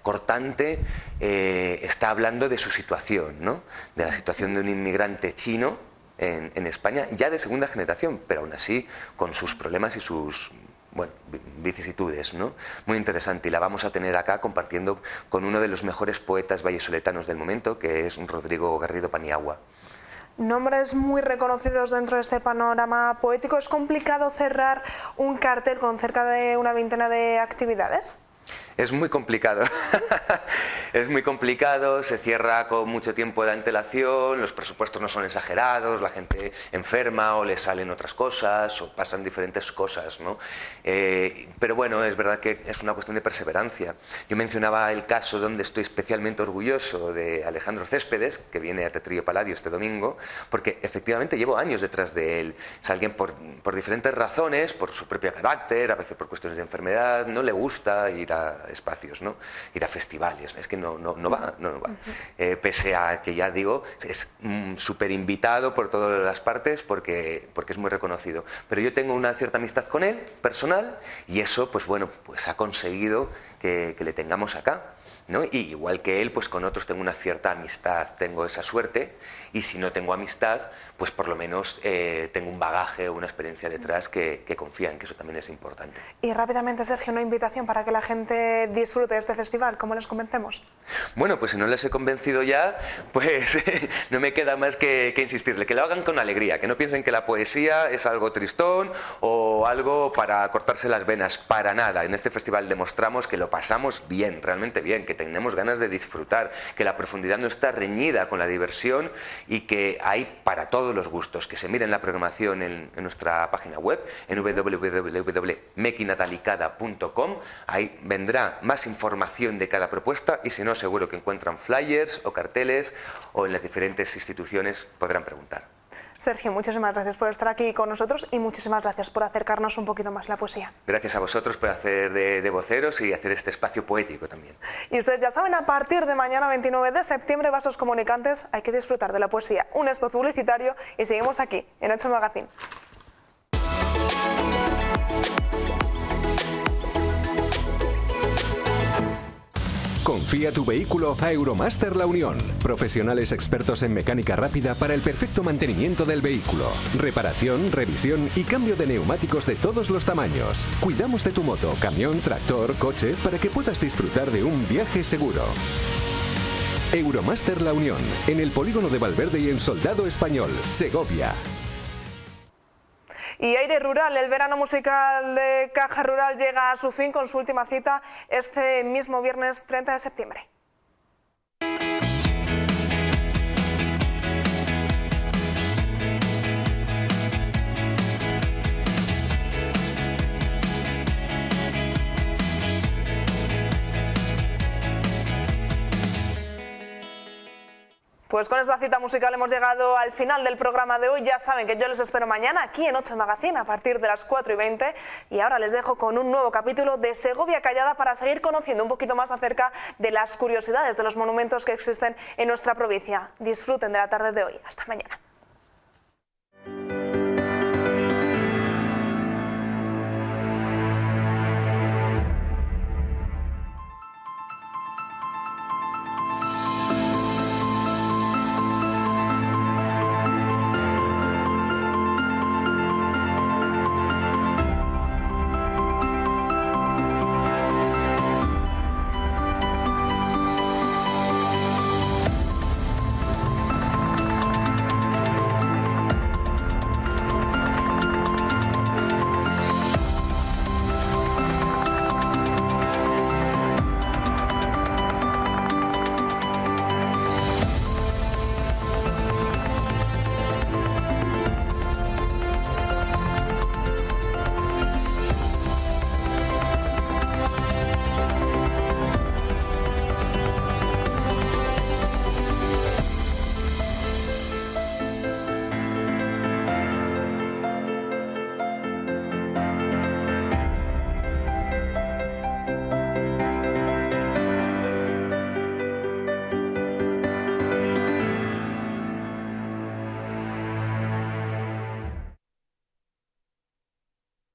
cortante, está hablando de su situación, ¿no? De la situación de un inmigrante chino en España, ya de segunda generación, pero aún así con sus problemas y sus vicisitudes, ¿no? Muy interesante, y la vamos a tener acá compartiendo con uno de los mejores poetas vallesoletanos del momento, que es Rodrigo Garrido Paniagua. Nombres muy reconocidos dentro de este panorama poético. ¿Es complicado cerrar un cartel con cerca de una veintena de actividades? Es muy complicado, es muy complicado, se cierra con mucho tiempo de antelación, los presupuestos no son exagerados, la gente enferma o le salen otras cosas o pasan diferentes cosas, ¿no? Pero bueno, es verdad que es una cuestión de perseverancia. Yo mencionaba el caso donde estoy especialmente orgulloso de Alejandro Céspedes, que viene a Tetrillo Palladio este domingo, porque efectivamente llevo años detrás de él. Es alguien por diferentes razones, por su propio carácter, a veces por cuestiones de enfermedad, no le gusta ir a espacios, ¿no? Ir a festivales, es que no va. Pese a que ya digo, es súper invitado por todas las partes porque es muy reconocido. Pero yo tengo una cierta amistad con él, personal, y eso, pues bueno, pues ha conseguido que le tengamos acá, ¿no? Y igual que él, pues con otros tengo una cierta amistad, tengo esa suerte, y si no tengo amistad, pues por lo menos tengo un bagaje o una experiencia detrás que confían, que eso también es importante. Y rápidamente, Sergio, una invitación para que la gente disfrute de este festival. ¿Cómo les convencemos? Bueno, pues si no les he convencido ya, pues no me queda más que insistirle, que lo hagan con alegría, que no piensen que la poesía es algo tristón o algo para cortarse las venas, para nada. En este festival demostramos que lo pasamos bien, realmente bien, que tenemos ganas de disfrutar, que la profundidad no está reñida con la diversión y que hay para todos los gustos. Que se miren la programación en nuestra página web, en www.mequinatalicada.com. Ahí vendrá más información de cada propuesta y si no, seguro que encuentran flyers o carteles o en las diferentes instituciones podrán preguntar. Sergio, muchísimas gracias por estar aquí con nosotros y muchísimas gracias por acercarnos un poquito más la poesía. Gracias a vosotros por hacer de voceros y hacer este espacio poético también. Y ustedes ya saben, a partir de mañana 29 de septiembre, Vasos Comunicantes, hay que disfrutar de la poesía. Un spot publicitario y seguimos aquí, en 8 Magazine. Confía tu vehículo a Euromaster La Unión. Profesionales expertos en mecánica rápida para el perfecto mantenimiento del vehículo. Reparación, revisión y cambio de neumáticos de todos los tamaños. Cuidamos de tu moto, camión, tractor, coche para que puedas disfrutar de un viaje seguro. Euromaster La Unión, en el polígono de Valverde y en Soldado Español, Segovia. Y Aire Rural, el verano musical de Caja Rural llega a su fin con su última cita este mismo viernes 30 de septiembre. Pues con esta cita musical hemos llegado al final del programa de hoy. Ya saben que yo les espero mañana aquí en 8 Magazine a partir de las 4:20. Y ahora les dejo con un nuevo capítulo de Segovia Callada para seguir conociendo un poquito más acerca de las curiosidades de los monumentos que existen en nuestra provincia. Disfruten de la tarde de hoy. Hasta mañana.